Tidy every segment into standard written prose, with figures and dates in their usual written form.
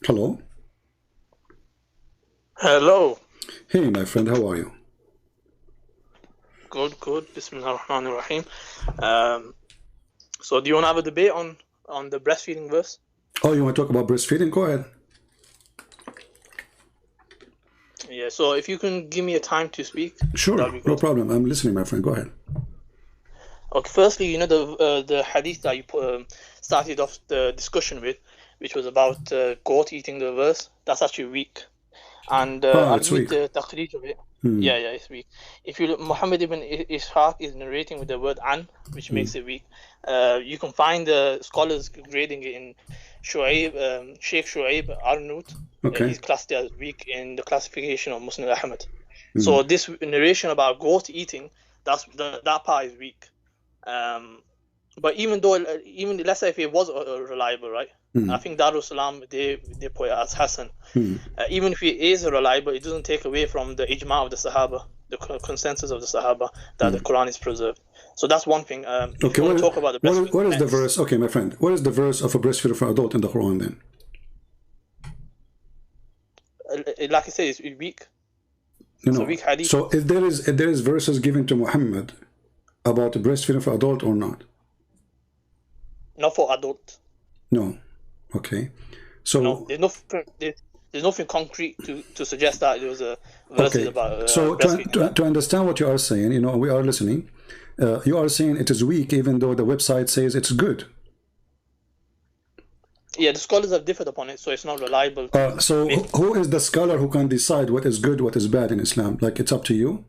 Hello. Hello. Hey, my friend, how are you? Good, good. Bismillah ar-Rahman ar-Rahim. So do you want to have a debate on the breastfeeding verse? Oh, you want to talk about breastfeeding? Go ahead. Yeah, so if you can give me a time to speak, Sure, that'd be good. no problem. I'm listening, my friend. Go ahead. Okay, firstly, you know the hadith that you started off the discussion with, which was about goat eating the verse, that's actually weak. And I'll It's give you weak. the taqreej of it. Yeah, it's weak. If you look, Muhammad ibn Ishaq is narrating with the word an, which makes it weak. You can find the scholars grading it in Sheikh Shu'aib Arnout. Okay. He's classed as weak in the classification of Muslim Ahmad. So this narration about goat eating, that part is weak. But even let's say if it was reliable, right? I think Darul Salam they put it as Hassan. Even if it is reliable, it doesn't take away from the ijma of the Sahaba, the consensus of the Sahaba that the Quran is preserved. So that's one thing. If you want to talk about the breastfeeding, what is the verse? Okay, my friend, what is the verse of a breastfeeder for adult in the Quran then? Like I say, it's weak. It's a weak hadith. So if there is verses given to Muhammad about breastfeeding for adult or not? Not for adult. No. Okay. So no, there's nothing concrete to suggest that there was a verses about so to understand what you are saying, we are listening. You are saying it is weak even though the website says it's good. Yeah, the scholars have differed upon it, so it's not reliable. So who is the scholar who can decide what is good, what is bad in Islam? Like, it's up to you?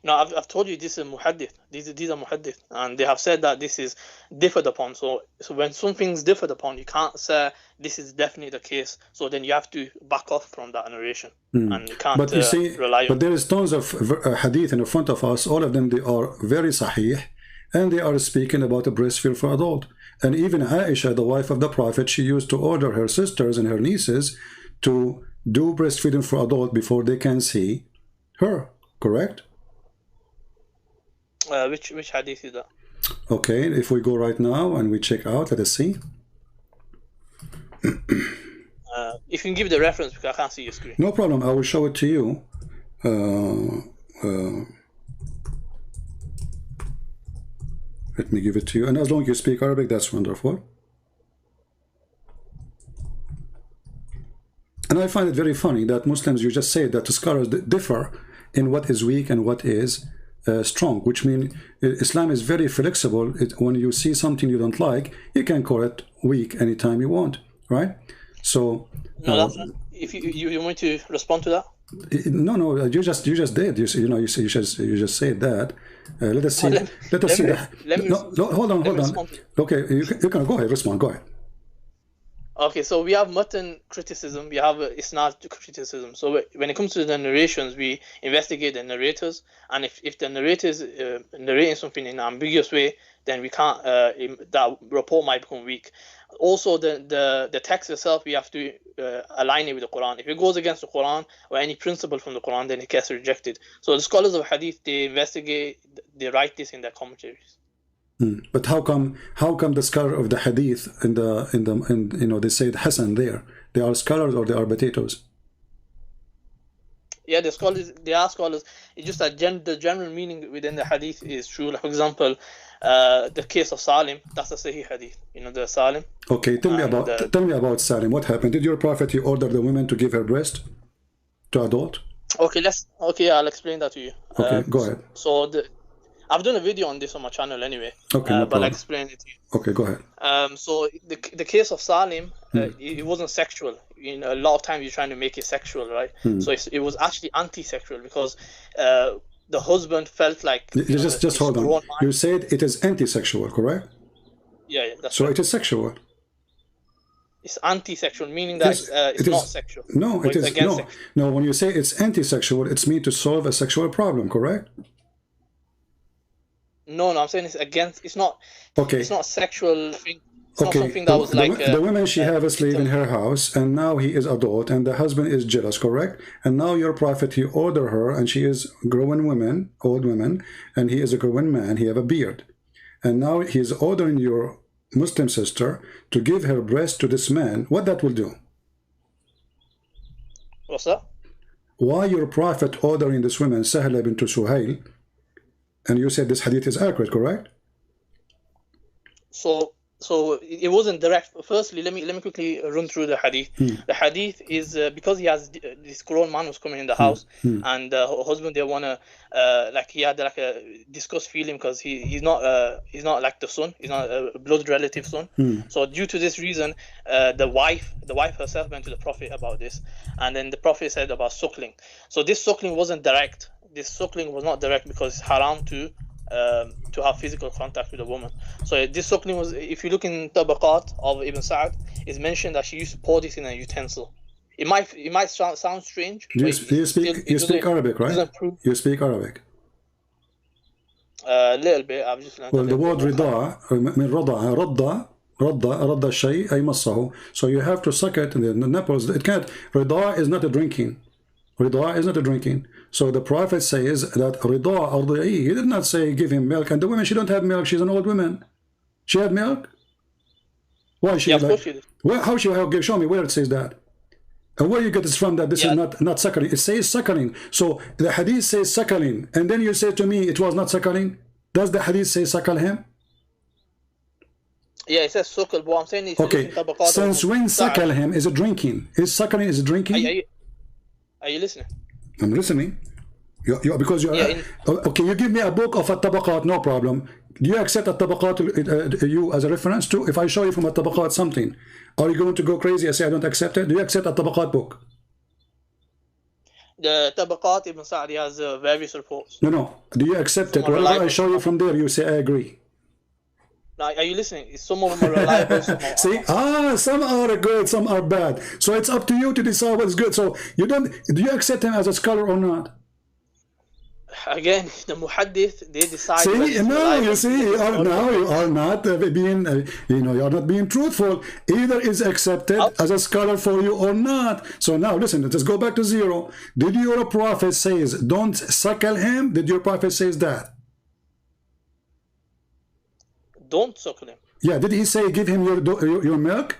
No, I've told you this is muhaddith. These are muhaddith, and they have said that this is differed upon. So when something's differed upon, you can't say this is definitely the case. So then you have to back off from that narration, and you can't rely on. But there is tons of hadith in front of us. All of them, they are very sahih, and they are speaking about a breastfeed for adult. And even Aisha, the wife of the Prophet, she used to order her sisters and her nieces to do breastfeeding for adult before they can see her. Correct? Which hadith is that? Okay, if we go right now and we check out, let us see. If you can give the reference, because I can't see your screen. No problem, I will show it to you. Let me give it to you, and as long as you speak Arabic, that's wonderful. And I find it very funny that Muslims, you just say that the scholars differ in what is weak and what is strong, which means Islam is very flexible. When you see something you don't like, you can call it weak anytime you want, right? So no, if you want to respond to that. No, you just did. You just said that. Let us see. Let us see. Hold on. Okay, you can go ahead. Respond. Go ahead. Okay, so we have matan criticism, we have isnad criticism. So when it comes to the narrations, we investigate the narrators, and if the narrators narrating something in an ambiguous way, then we can't. That report might become weak. Also, the text itself, we have to align it with the Quran. If it goes against the Quran or any principle from the Quran, then it gets rejected. So the scholars of Hadith, they investigate, they write this in their commentaries. But how come the scholar of the Hadith they say Hassan there? They are scholars or they are potatoes? Yeah, they are scholars. It's just that the general meaning within the Hadith is true. Like, for example, the case of Salim, that's a Sahih Hadith. The Salim. Okay, tell me about Salim. What happened? Did your prophet, he order the women to give her breast to adult? Okay, I'll explain that to you. Okay, go ahead. So I've done a video on this on my channel anyway. Okay, no but I'll explain it to you. Okay, go ahead. So the case of Salim, it wasn't sexual. A lot of times you're trying to make it sexual, right? So it was actually anti-sexual because the husband felt like... Just hold on. You said it is anti-sexual, correct? Yeah, that's so right. It is sexual. It's anti-sexual, meaning that it's not sexual. No, it is no. No, when you say it's anti-sexual, it's meant to solve a sexual problem, correct? No, I'm saying it's against. It's not. Okay. It's not a sexual thing. It's okay. not something that was like. The woman, she have a slave in her house, and now he is adult, and the husband is jealous, correct? And now your prophet, he order her, and she is grown woman, old woman, and he is a grown man. He have a beard, and now he is ordering your Muslim sister to give her breast to this man, what that will do? What's that? Why your prophet ordering this woman, Sahla bint Suhail, and you said this hadith is accurate, correct? So it wasn't direct. Firstly, let me quickly run through the hadith. The hadith is because he has this grown man was coming in the house, and her husband, they wanna like he had like a disgust feeling because he's not like the son, he's not a blood relative son. So due to this reason, the wife herself went to the prophet about this, and then the prophet said about suckling. So this suckling wasn't direct. This suckling was not direct because it's haram to have physical contact with a woman. So this suckling was, if you look in Tabaqat of Ibn Sa'd, it's mentioned that she used to pour this in a utensil. It might sound strange. You speak Arabic, right? You speak Arabic. A little bit. I've just learned. Well, the word رضاع من رضع رض الشيء أي مصه. So you have to suck it in the nipples. It can't. رضاع is not a drinking. Rida is not a drinking. So the Prophet says that Rida ardi'i, he did not say give him milk. And the woman, she don't have milk. She's an old woman. She had milk? Why she? Yeah, of course she did. Well, how she have? Show me where it says that. And where you get this from that this is not suckling. It says suckling. So the hadith says suckling. And then you say to me it was not suckling. Does the hadith say suckle him? Yeah, it says suckle, but I'm saying it's okay. Since when suckle him is it drinking? Is suckling is it drinking? Are you listening? I'm listening. Because you're okay. You give me a book of at-tabaqat, no problem. Do you accept at-tabaqat you as a reference too? If I show you from at-tabaqat something, are you going to go crazy and say I don't accept it? Do you accept at-tabaqat book? The Tabaqat Ibn Sa'di has various reports. No. Do you accept it? Whatever I show you from there, you say I agree. Now, are you listening? Some of them are reliable. See, some are good, some are bad. So it's up to you to decide what's good. So you don't. Do you accept him as a scholar or not? Again, the muhaddith, they decide. See, no, you see, now you are not being, you are not being truthful. Either is accepted as a scholar for you or not. So now, listen, let's go back to zero. Did your prophet says don't suckle him? Did your prophet says that? Don't suckle him. Yeah, did he say give him your milk,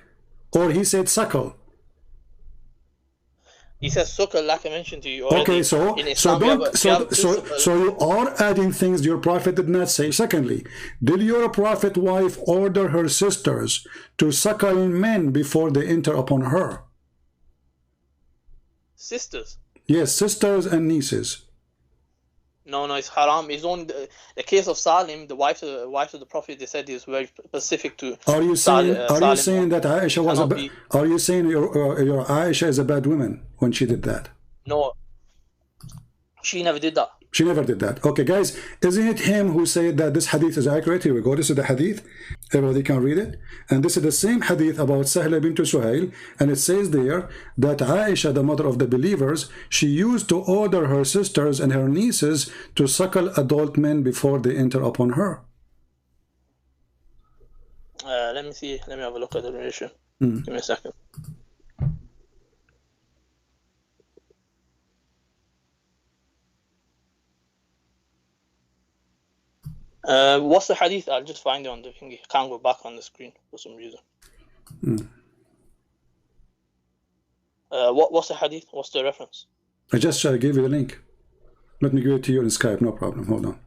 or he said suckle? He says suckle, like I mentioned to you already. Okay, so you are adding things your prophet did not say. Secondly, did your prophet wife order her sisters to suckle men before they enter upon her? Sisters? Yes, sisters and nieces. No, it's haram. It's on the case of Salim, the wife of the Prophet. They said is very specific to. Are you saying that Aisha was Are you saying your Aisha is a bad woman when she did that? No, she never did that. She never did that. Okay, guys, isn't it him who said that this hadith is accurate? Here we go. This is the hadith. Everybody can read it. And this is the same hadith about Sahla bint Suhail. And it says there that Aisha, the mother of the believers, she used to order her sisters and her nieces to suckle adult men before they enter upon her. Let me see. Let me have a look at the narration. Give me a second. What's the hadith? I'll just find it on the thingy. I can't go back on the screen for some reason. What's the hadith? What's the reference? I just gave you the link. Let me give it to you in Skype. No problem. Hold on.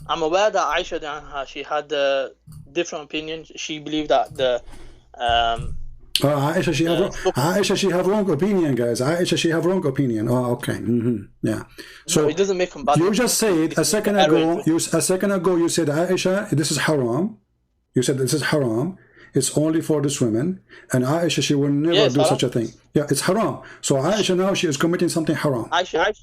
I'm aware that Aisha, she had different opinions. She believed that the Aisha, she have wrong opinion, guys. Aisha, she have wrong opinion. Oh, okay. Yeah. So no, it doesn't make them bad. You just said a second ago. You said Aisha, this is haram. You said this is haram. It's only for this women, and Aisha, she will never do such a thing. Yeah, it's haram. So Aisha now she is committing something haram. Aisha.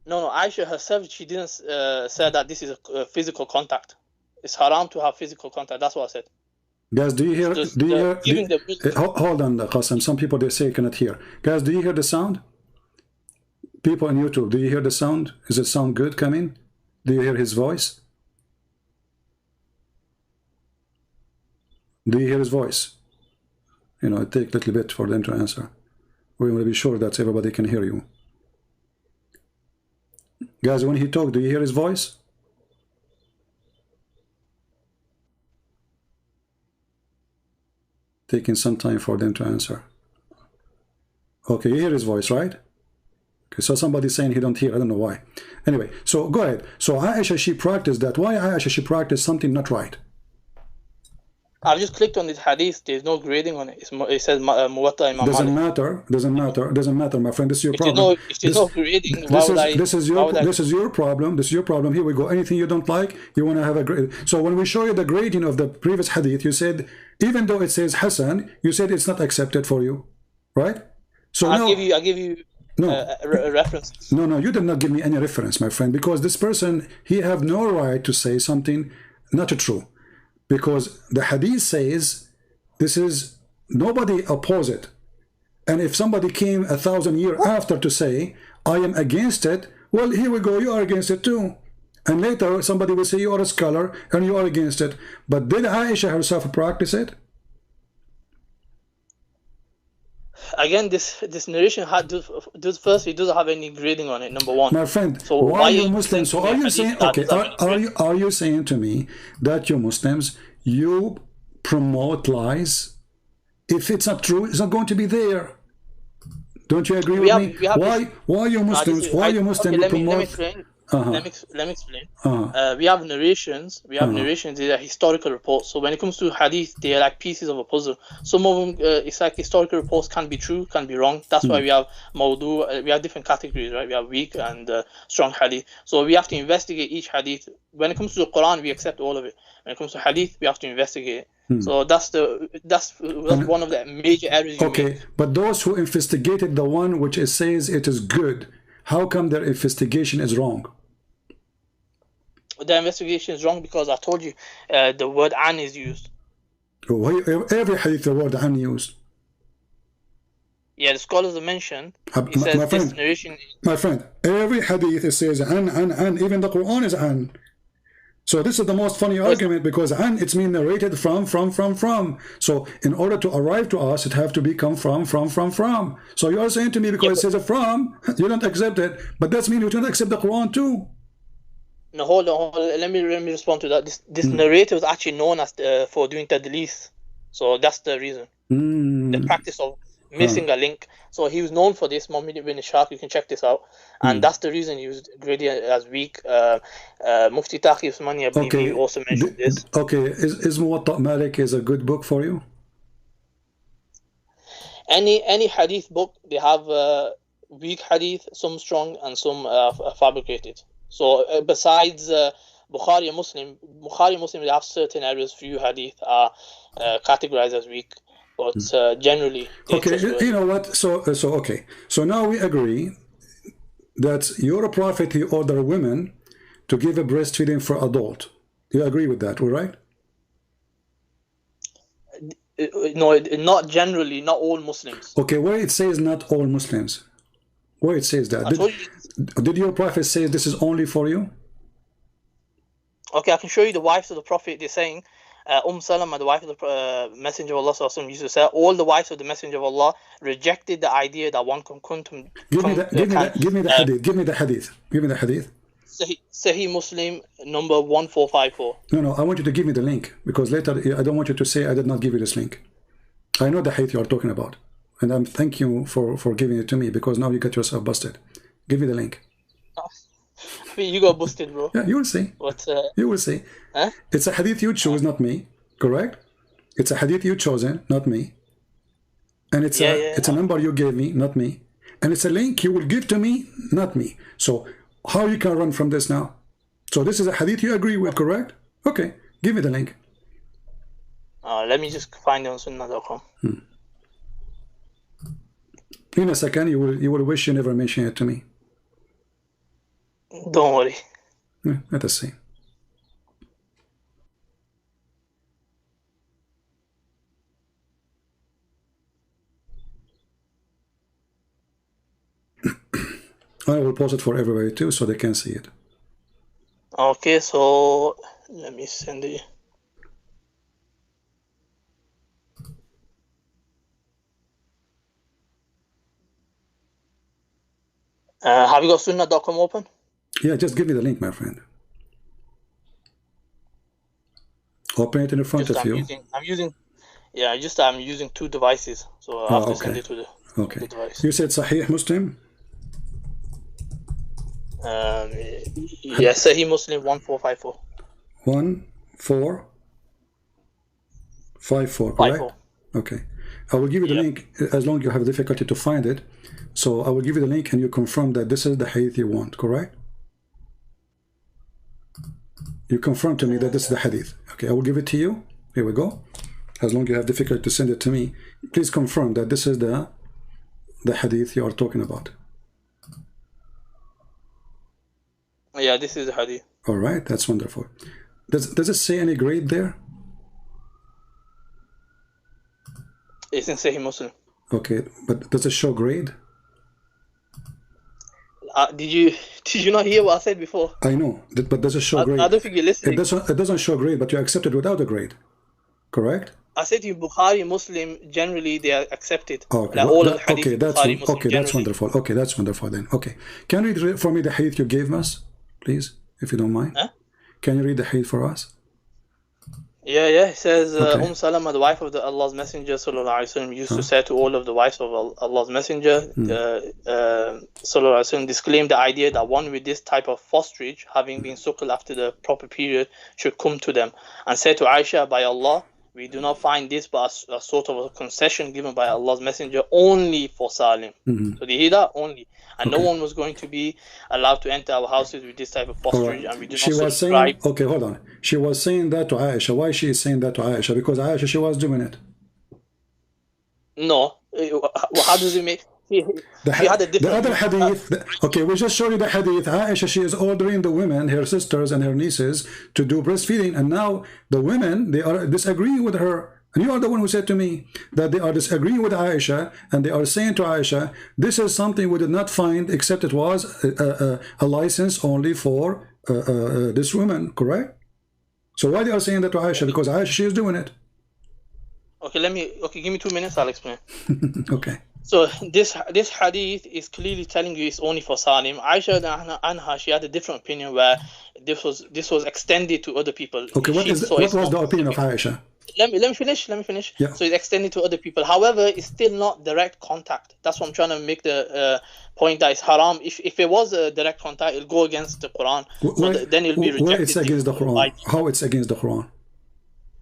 No, Aisha herself, she didn't say that this is a physical contact. It's haram to have physical contact. That's what I said. Guys, do you hear? Hold on, Qasim. Some people they say cannot hear. Guys, do you hear the sound? People on YouTube, do you hear the sound? Is it sound good coming? Do you hear his voice? Do you hear his voice? you know, it takes a little bit for them to answer. We want to be sure that everybody can hear you. Guys, when he talks, do you hear his voice? Taking some time for them to answer. Okay, you hear his voice, right? Okay, so somebody's saying he don't hear. I don't know why. Anyway, so go ahead. So Aisha, she practiced that. Why Aisha, she practiced something not right? I've just clicked on this hadith. There's no grading on it. It says Muwatta Imam Doesn't Malik. matter. Doesn't matter. Doesn't matter, my friend. This is your problem. If there's no grading, why would I? This is your problem. This is your problem. Here we go. Anything you don't like, you want to have a grade. So when we show you the grading of the previous hadith, you said even though it says Hasan, you said it's not accepted for you, right? So I'll give you no a reference. No, you did not give me any reference, my friend, because this person, he have no right to say something not true, because the hadith says this is nobody oppose it, and if somebody came 1,000 years after to say I am against it, well, here we go, you are against it too, and later somebody will say you are a scholar and you are against it. But did Aisha herself practice it? Again, this narration firstly doesn't have any grading on it. Number one, my friend. So why you Muslims? So are you saying okay? Are you saying to me that you Muslims, you promote lies? If it's not true, it's not going to be there. Don't you agree with me? Why you Muslims? Why you Muslims promote? Let me explain. We have narrations. Narrations. These are historical reports. So when it comes to hadith, they are like pieces of a puzzle. Some of them, it's like historical reports can be true, can be wrong. That's why we have mawdu. We have different categories, right? We have weak and strong hadith. So we have to investigate each hadith. When it comes to the Quran, we accept all of it. When it comes to hadith, we have to investigate it. So that's one of the major errors. Okay, but those who investigated the one which it says it is good, how come their investigation is wrong? The investigation is wrong because I told you the word an is used. Every hadith the word an used. Yeah, the scholars have mentioned. He says my friend, this narration. My friend, every hadith it says an. Even the Quran is an. So this is the most funny argument, because an, it's mean narrated from. So in order to arrive to us, it have to become from. So you are saying to me because it says a from, you don't accept it, but that's mean you don't accept the Quran too. No, hold on. Let me respond to that. This narrator was actually known as for doing tadlis, so that's the reason. The practice of missing a link. So he was known for this. Muhammad ibn Ishaq, you can check this out, and that's the reason he was graded as weak. Mufti Taqi Usmani, I believe, he also mentioned this. Okay, is Muwatta Malik is a good book for you? Any hadith book, they have weak hadith, some strong and some fabricated. So besides Bukhari and Muslim, they have certain areas. Few hadith are categorized as weak, but generally. Okay, you know what? So okay. So now we agree that your prophet, he ordered women to give a breastfeeding for adult. You agree with that, right? No, not generally, not all Muslims. Okay, where it says not all Muslims, where it says that, did your prophet say this is only for you? Okay, I can show you the wives of the prophet. They're saying Salama, the wife of the Messenger of Allah, used to say all the wives of the Messenger of Allah rejected the idea that one can give me the hadith. Sahih Muslim number 1454. No, I want you to give me the link, because later I don't want you to say I did not give you this link. I know the hadith you are talking about, and I'm thank you for giving it to me, because now you get yourself busted. Give me the link. You got busted, bro. Yeah, you will see. You will see. Huh? It's a hadith you chose, not me. Correct? It's a hadith you chosen, not me. And it's a number you gave me, not me. And it's a link you will give to me, not me. So how you can run from this now? So this is a hadith you agree with, correct? Okay, give me the link. Let me just find it on sunnah.com. In a second, you will wish you never mentioned it to me. Don't worry. Let us see. I will post it for everybody too, so they can see it. Okay, so let me send it. Have you got sunnah.com open? Yeah, just give me the link, my friend. Open it in front of you. I'm using two devices, so I have to send it to the device. You said Sahih Muslim? Yes, Sahih Muslim 1454. 1454, correct? Okay. I will give you the link as long as you have difficulty to find it. So I will give you the link and you confirm that this is the hadith you want, correct? You confirm to me that this is the hadith. Okay, I will give it to you. Here we go. As long as you have difficulty to send it to me, please confirm that this is the hadith you are talking about. Yeah, this is the hadith. All right, that's wonderful. Does it say any grade there? It's in Sahih Muslim. Okay, but does it show grade? Did you not hear what I said before? I know, but does it show grade? I don't think you're listening. It doesn't show grade, but you accept it without a grade, correct? I said to you, Bukhari, Muslim, generally they are accepted. Okay, like all of the hadith, okay, that's Bukhari, Muslim, okay. That's wonderful. Okay, that's wonderful then. Okay, can you read for me the hadith you gave us, please, if you don't mind? Huh? Can you read the hadith for us? Yeah. It says, Salama, the wife of Allah's Messenger, sallallahu alaihi wasallam, used to say to all of the wives of Allah's Messenger, sallallahu alaihi wasallam, disclaim the idea that one with this type of fosterage, having been suckled after the proper period, should come to them, and say to Aisha, by Allah, we do not find this but a sort of a concession given by Allah's Messenger only for Salim. So they hear that only. And no one was going to be allowed to enter our houses with this type of fosterage. And we do not subscribe. Okay, hold on. She was saying that to Aisha. Why she is saying that to Aisha? Because Aisha, she was doing it. No. How does it make... The other hadith, okay, we just showed you the hadith. Aisha, she is ordering the women, her sisters and her nieces, to do breastfeeding, and now the women, they are disagreeing with her. And you are the one who said to me that they are disagreeing with Aisha, and they are saying to Aisha, this is something we did not find except it was a license only for this woman, correct? So why they are saying that to Aisha? Because Aisha, she is doing it. Okay, give me 2 minutes, I'll explain. Okay. So this hadith is clearly telling you it's only for Salim. Aisha anha, she had a different opinion where this was extended to other people. Okay, what was the opinion of Aisha? Let me finish. Yeah. So it's extended to other people. However, it's still not direct contact. That's what I'm trying to make the point, that it's haram. If it was a direct contact, it'll go against the Quran. Then it'll be rejected. Where it's against the Quran? How it's against the Quran?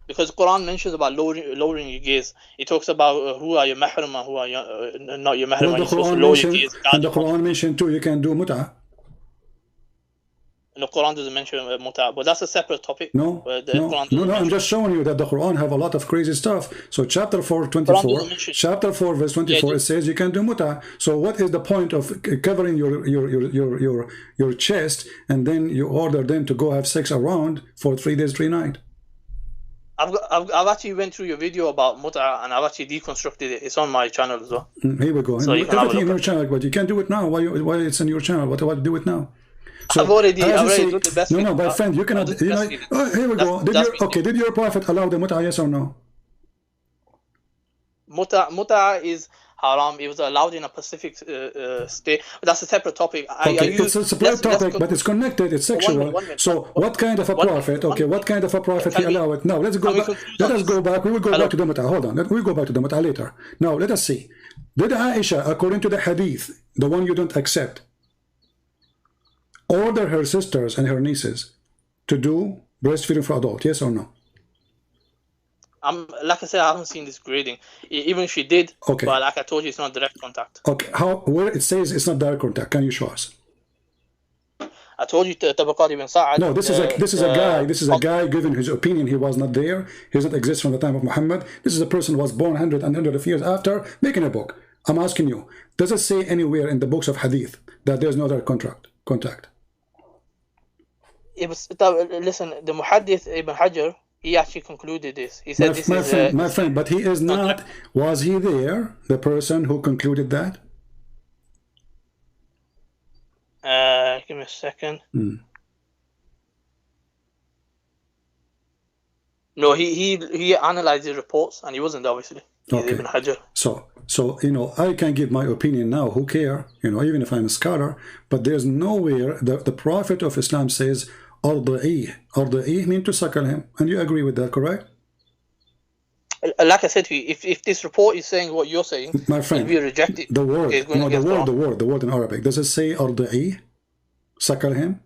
Because Quran mentions about lowering your gaze. It talks about who are your mahram and who are your, not your mahram. And the Quran mentioned too, you can do mut'ah. The Quran doesn't mention mut'ah, but that's a separate topic. No, I'm just showing you that the Quran have a lot of crazy stuff. So chapter 4, 24, chapter 4, verse 24, it says you can do mut'ah. So what is the point of covering your chest and then you order them to go have sex around for 3 days, 3 nights? I've actually went through your video about mut'ah and I've actually deconstructed it. It's on my channel as well. Here we go. So everything in your channel, but you can't do it now. Why it's in your channel? Why do it now? So, I've already done the best. No, my friend, you cannot. Here we go. Did your prophet allow the mut'ah? Yes or no? Mut'ah is haram. It was allowed in a specific state. But that's a separate topic. It's a separate topic, but it's connected. It's sexual. So what kind of a prophet? Okay, what kind of a prophet he allowed it? Now let's go back. Let us go back. We will go back to the mut'ah. Hold on. We'll go back to the mut'ah later. Now let us see. Did Aisha, according to the hadith, the one you don't accept, order her sisters and her nieces to do breastfeeding for adults? Yes or no? Like I said, I haven't seen this grading. Even if she did, okay. But like I told you, it's not direct contact. Okay, where it says it's not direct contact? Can you show us? I told you Tabaqat ibn Sa'ad. No, this is a guy giving his opinion. He was not there. He doesn't exist from the time of Muhammad. This is a person who was born 100 and hundreds of years after making a book. I'm asking you, does it say anywhere in the books of hadith that there's no direct contact? Listen, the Muhaddith Ibn Hajar, he actually concluded this. He said my friend, but he is not. Was he there, the person who concluded that? Give me a second. No, he analyzed the reports and he wasn't, obviously. Okay. Ibn Hajar. So, I can give my opinion now, who care, even if I'm a scholar, but there's nowhere the Prophet of Islam says, Arda'ih. Arda'ih means to suckle him. And you agree with that, correct? Like I said to you, if this report is saying what you're saying, my friend, we reject it. The word, the word in Arabic. Does it say Arda'ih? Suckle him?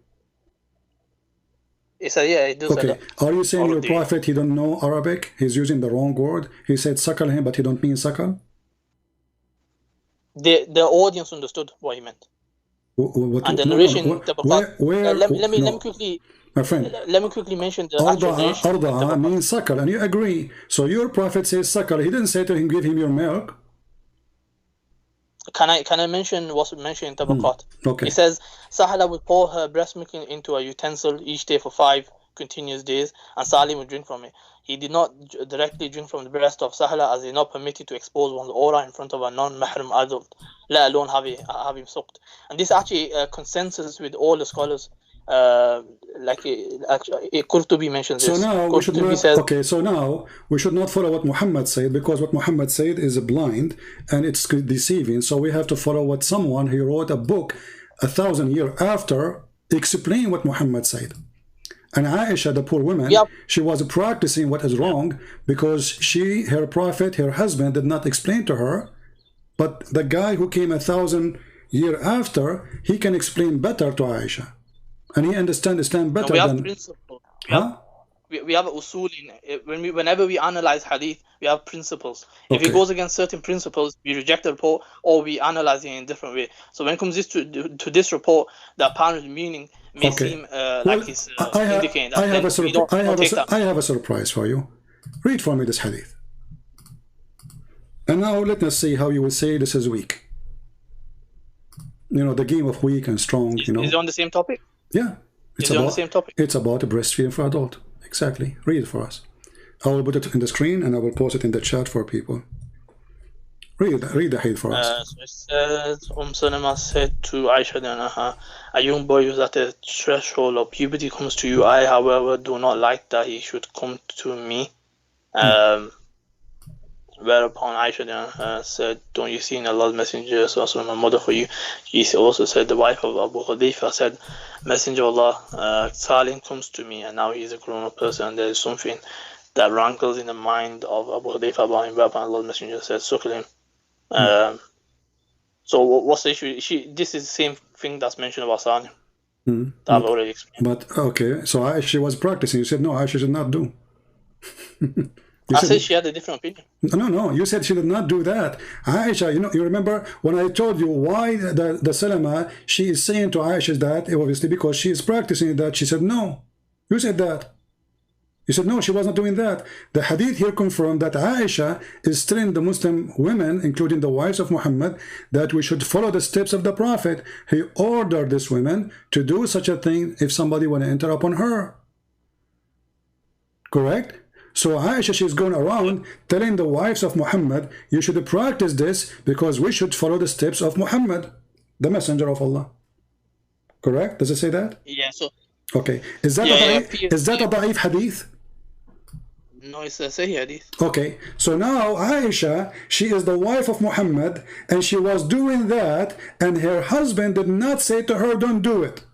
It said, yeah, it does. Okay. Are you saying your Prophet, he don't know Arabic? He's using the wrong word? He said suckle him, but he don't mean suckle? The audience understood what he meant. And the narration, let me quickly, my friend, let me quickly mention the actual narration. Arda'a means suckle, and you agree. So your Prophet says suckle. He didn't say to him, give him your milk. Can I mention what's mentioned in Tabaqat? Okay. It says Sahla would pour her breast milk into a utensil each day for 5 continuous days, and Salim would drink from it. He did not directly drink from the breast of Sahla, as he is not permitted to expose one's aura in front of a non-mahram adult, let alone have him sucked. And this actually consensus with all the scholars. Qurtubi mentions this. So now we should not, so now we should not follow what Muhammad said, because what Muhammad said is blind and it's deceiving. So we have to follow what someone who wrote a book 1,000 years after explain what Muhammad said. And Aisha, the poor woman, she was practicing what is wrong because her Prophet, her husband, did not explain to her. But the guy who came 1,000 years after, he can explain better to Aisha. And he understands Islam better we have than... principles. We have usul whenever we analyze hadith, we have principles. If it goes against certain principles, we reject the report or we analyze it in a different way. So when it comes to this report, the apparent meaning may seem like it's indicating that. I have a surprise for you. Read for me this hadith. And now let us see how you will say this is weak. The game of weak and strong, Is it on the same topic? Yeah. It's on the same topic. It's about a breastfeeding for adult. Exactly. Read it for us. I will put it in the screen and I will post it in the chat for people. Read the hadith for us. So it says, Salama said to Aisha, a young boy who's at the threshold of puberty comes to you. I, however, do not like that he should come to me. Whereupon Aisha said, don't you see in Allah's Messenger, my mother for you? She also said, the wife of Abu Hudayfa said, Messenger of Allah, Salim comes to me, and now he's a grown-up person, and there is something that rankles in the mind of Abu Hudayfa about him. Whereupon Allah's Messenger said, suckle him. So what's the issue? This is the same thing that's mentioned about Salim. That I've already explained. But, okay, so Aisha was practicing. You said, no, Aisha should not do. I said she had a different opinion. No, you said she did not do that. Aisha, you remember when I told you why the Salama, she is saying to Aisha that, obviously because she is practicing that, she said no. You said that. You said no, she was not doing that. The hadith here confirmed that Aisha is telling the Muslim women, including the wives of Muhammad, that we should follow the steps of the Prophet. He ordered these women to do such a thing if somebody want to enter upon her. Correct? So Aisha, she's going around telling the wives of Muhammad, you should practice this because we should follow the steps of Muhammad, the messenger of Allah. Correct? Does it say that? Yeah, so... Okay. Is that a da'if hadith? No, it's a Sahih hadith. Okay. So now Aisha, she is the wife of Muhammad, and she was doing that, and her husband did not say to her, don't do it.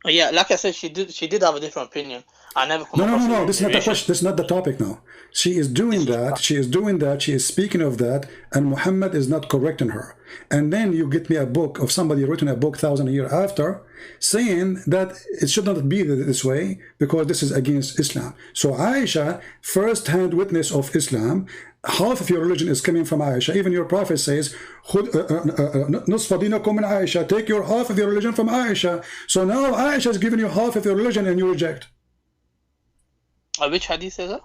Yeah, like I said, she did have a different opinion. I never come No. This is not the question. This is not the topic now. She is doing that. She is speaking of that, and Muhammad is not correcting her. And then you get me a book of somebody written a book 1,000 years after, saying that it should not be this way because this is against Islam. So Aisha, first-hand witness of Islam, half of your religion is coming from Aisha. Even your Prophet says, نصف دينكم من Aisha. Take your half of your religion from Aisha. So now Aisha is giving you half of your religion and you reject. Which hadith says that?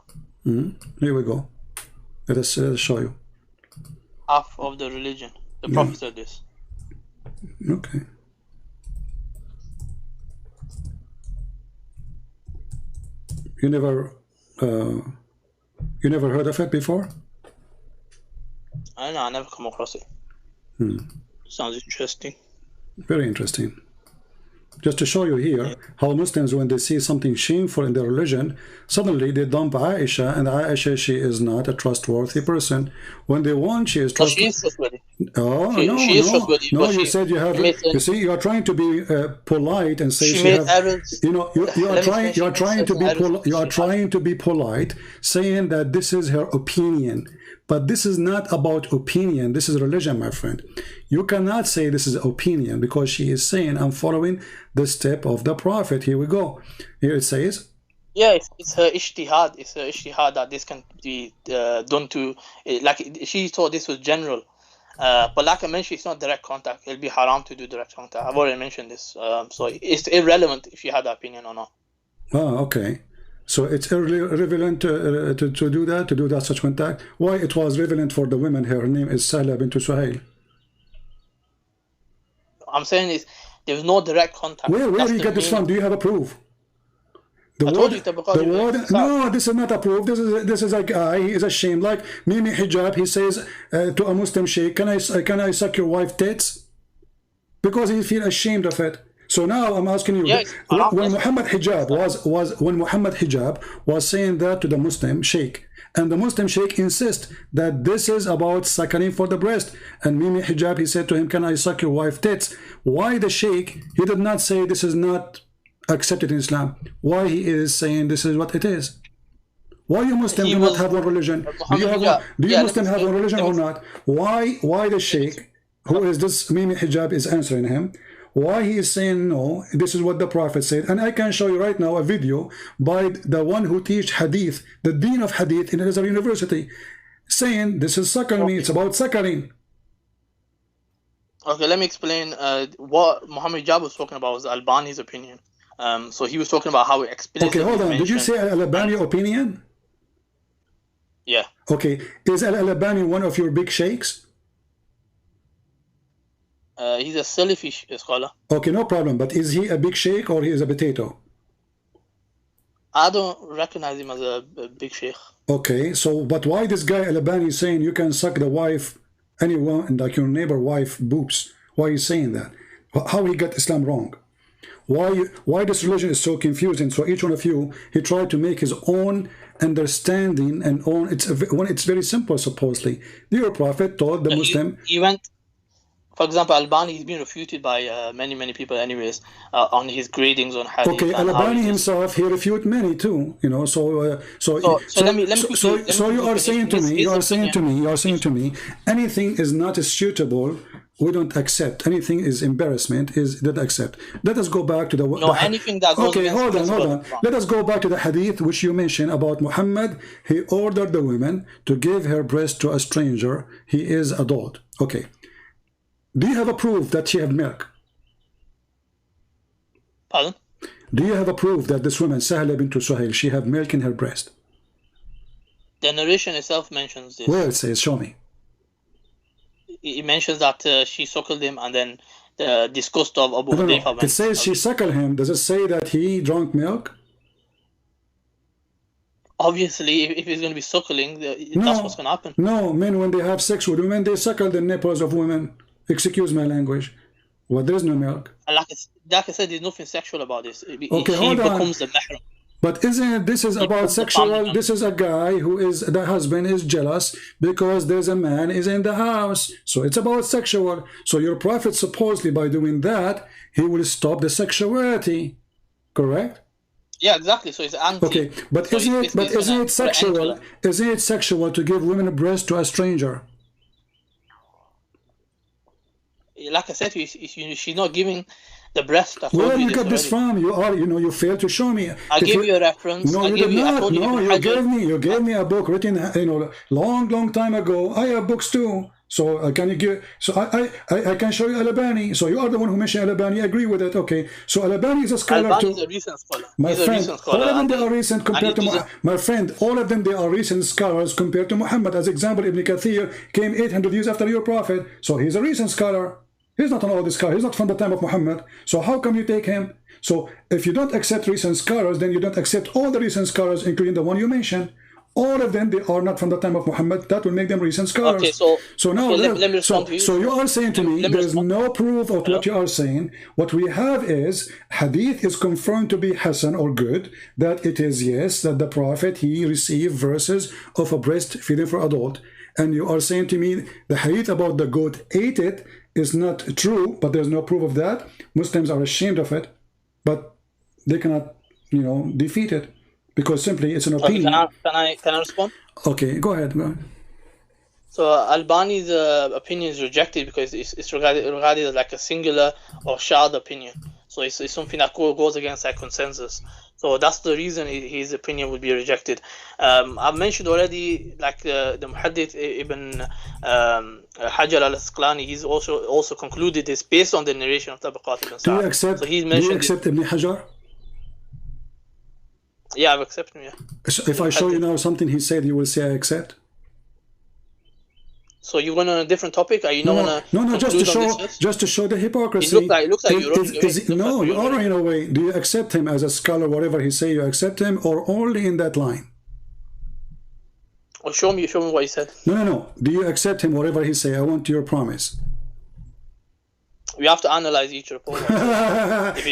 Here we go. Let us show you. Half of the religion. The Prophet said this. Okay. You never heard of it before? I don't know, I never come across it. Sounds interesting. Very interesting. just to show you here how Muslims, when they see something shameful in their religion, suddenly they dump Aisha, and Aisha, she is not a trustworthy person. When they want, she is trustworthy. She is trustworthy. Oh, She is trustworthy. no, you said you have, you see, you are trying to be polite and say she made errors. you know, you are trying to be polite, saying that this is her opinion. But this is not about opinion. This is religion, my friend. You cannot say this is opinion, because she is saying, I'm following the step of the Prophet. Here we go. Here it says, yeah, it's her ijtihad. It's her ijtihad that this can be done to, like she thought this was general. But like I mentioned, it's not direct contact. It'll be haram to do direct contact. I've already mentioned this. So it's irrelevant if you had that opinion or not. Oh, okay. So it's irrelevant to do that, such contact. Why it was relevant for the women? Her name is Sahla bint Suhail. I'm saying is there's no direct contact. Where do you get this from? Do you have a proof? I told you no, this is not a proof. This is a guy. He is ashamed. Like Mimi Hijab, he says to a Muslim sheikh, "Can I suck your wife's tits?" Because he feels ashamed of it. So now I'm asking you, when Muhammad Hijab was saying that to the Muslim sheikh, and the Muslim sheikh insists that this is about suckling for the breast, and Mimi Hijab, he said to him, "Can I suck your wife's tits?" Why the sheikh, he did not say this is not accepted in Islam? Why he is saying this is what it is? Why you Muslim do not have one religion? Do you Muslim have one religion or not? Why the sheikh, who is this Mimi Hijab, is answering him? Why he is saying no, this is what the Prophet said. And I can show you right now a video by the one who teach hadith, the dean of hadith in Azhar University, saying this is suckling, it's about suckling. Okay, let me explain. What Muhammad Hijab was talking about was Albani's opinion. So he was talking about how it explicitly Okay, hold on. Did you say Al-Albani opinion? Yeah. Okay, is Al-Albani one of your big sheikhs? He's a Salafi scholar. Okay, no problem. But is he a big sheikh or he is a potato? I don't recognize him as a big sheikh. Okay, so but why this guy Al-Albani is saying you can suck the wife, anyone, like your neighbor wife boobs? Why is he saying that? How he got Islam wrong? Why this religion is so confusing? So each one of you, he tried to make his own understanding and own. It's very simple. Supposedly, your Prophet told the Muslim. He went. For example, Albani, he's been refuted by many people anyways on his gradings on hadith. Okay, Albani himself, he refuted many too, you know, so you are saying to me, anything is not suitable, we don't accept. Anything is embarrassment, is don't accept. Let us go back to anything that goes okay, hold on. Let us go back to the hadith which you mentioned about Muhammad. He ordered the woman to give her breast to a stranger. He is adult. Okay. Do you have a proof that she had milk? Pardon? Do you have a proof that this woman, Sahla bint Suhail, she had milk in her breast? The narration itself mentions this. Where it says, show me. It mentions that she suckled him and then the disgust of Abu Hudayfa. It says she suckled him. Does it say that he drank milk? Obviously, if he's going to be suckling, that's what's going to happen. No, men, when they have sex with women, they suckle the nipples of women. Excuse my language. Well, there's no milk. Like I said, there's nothing sexual about this. Okay, hold on. Becomes the mahram. But isn't this is about sexual? This is a guy who is, the husband is jealous because there's a man is in the house. So it's about sexual. So your Prophet supposedly by doing that, he will stop the sexuality. Correct? Yeah, exactly. So it's anti. Okay, but isn't it sexual? Isn't it sexual to give women a breast to a stranger? Like I said, she's not giving the breast. Where you got this from? You failed to show me. I gave you a reference. No, you did not. No, you gave me a book written, long time ago. I have books too. So can you give? So I can show you Al-Albani. So you are the one who mentioned Al-Albani. I agree with it. Okay. So Al-Albani is a scholar too. Al-Albani is a recent scholar. My friend, all of them they are recent compared to my friend. All of them they are recent scholars compared to Muhammad. As example, Ibn Kathir came 800 years after your Prophet. So he's a recent scholar. He's not an old scholar. He's not from the time of Muhammad. So how come you take him? So if you don't accept recent scholars, then you don't accept all the recent scholars, including the one you mentioned. all of them, they are not from the time of Muhammad. That will make them recent scholars. Okay, so now, let me respond to you. So you are saying to me, there's no proof of what you are saying. What we have is, hadith is confirmed to be Hasan or good, that it is, yes, that the Prophet, he received verses of a breastfeeding for adult. And you are saying to me, the hadith about the goat ate it is not true, but there's no proof of that. Muslims are ashamed of it, but they cannot, defeat it, because simply it's an opinion. Okay, can I respond? Okay, go ahead. So Albani's opinion is rejected because it's regarded as like a singular or shadh opinion. So it's something that goes against that consensus. So that's the reason his opinion would be rejected. I've mentioned already, like the Muhaddith Ibn Hajar al-Asqalani, he's also concluded this based on the narration of Tabaqat ibn Sa'd. Do you accept Ibn Hajar? Yeah, I've accepted him, yeah. So if I show you now something he said, you will say I accept? So you went on a different topic? Are you not No, just to show the hypocrisy. It looks like you're running away. No, you are running away. Do you accept him as a scholar, whatever he say, you accept him, or only in that line? Well, show me what he said. No. Do you accept him, whatever he say? I want your promise. We have to analyze each report.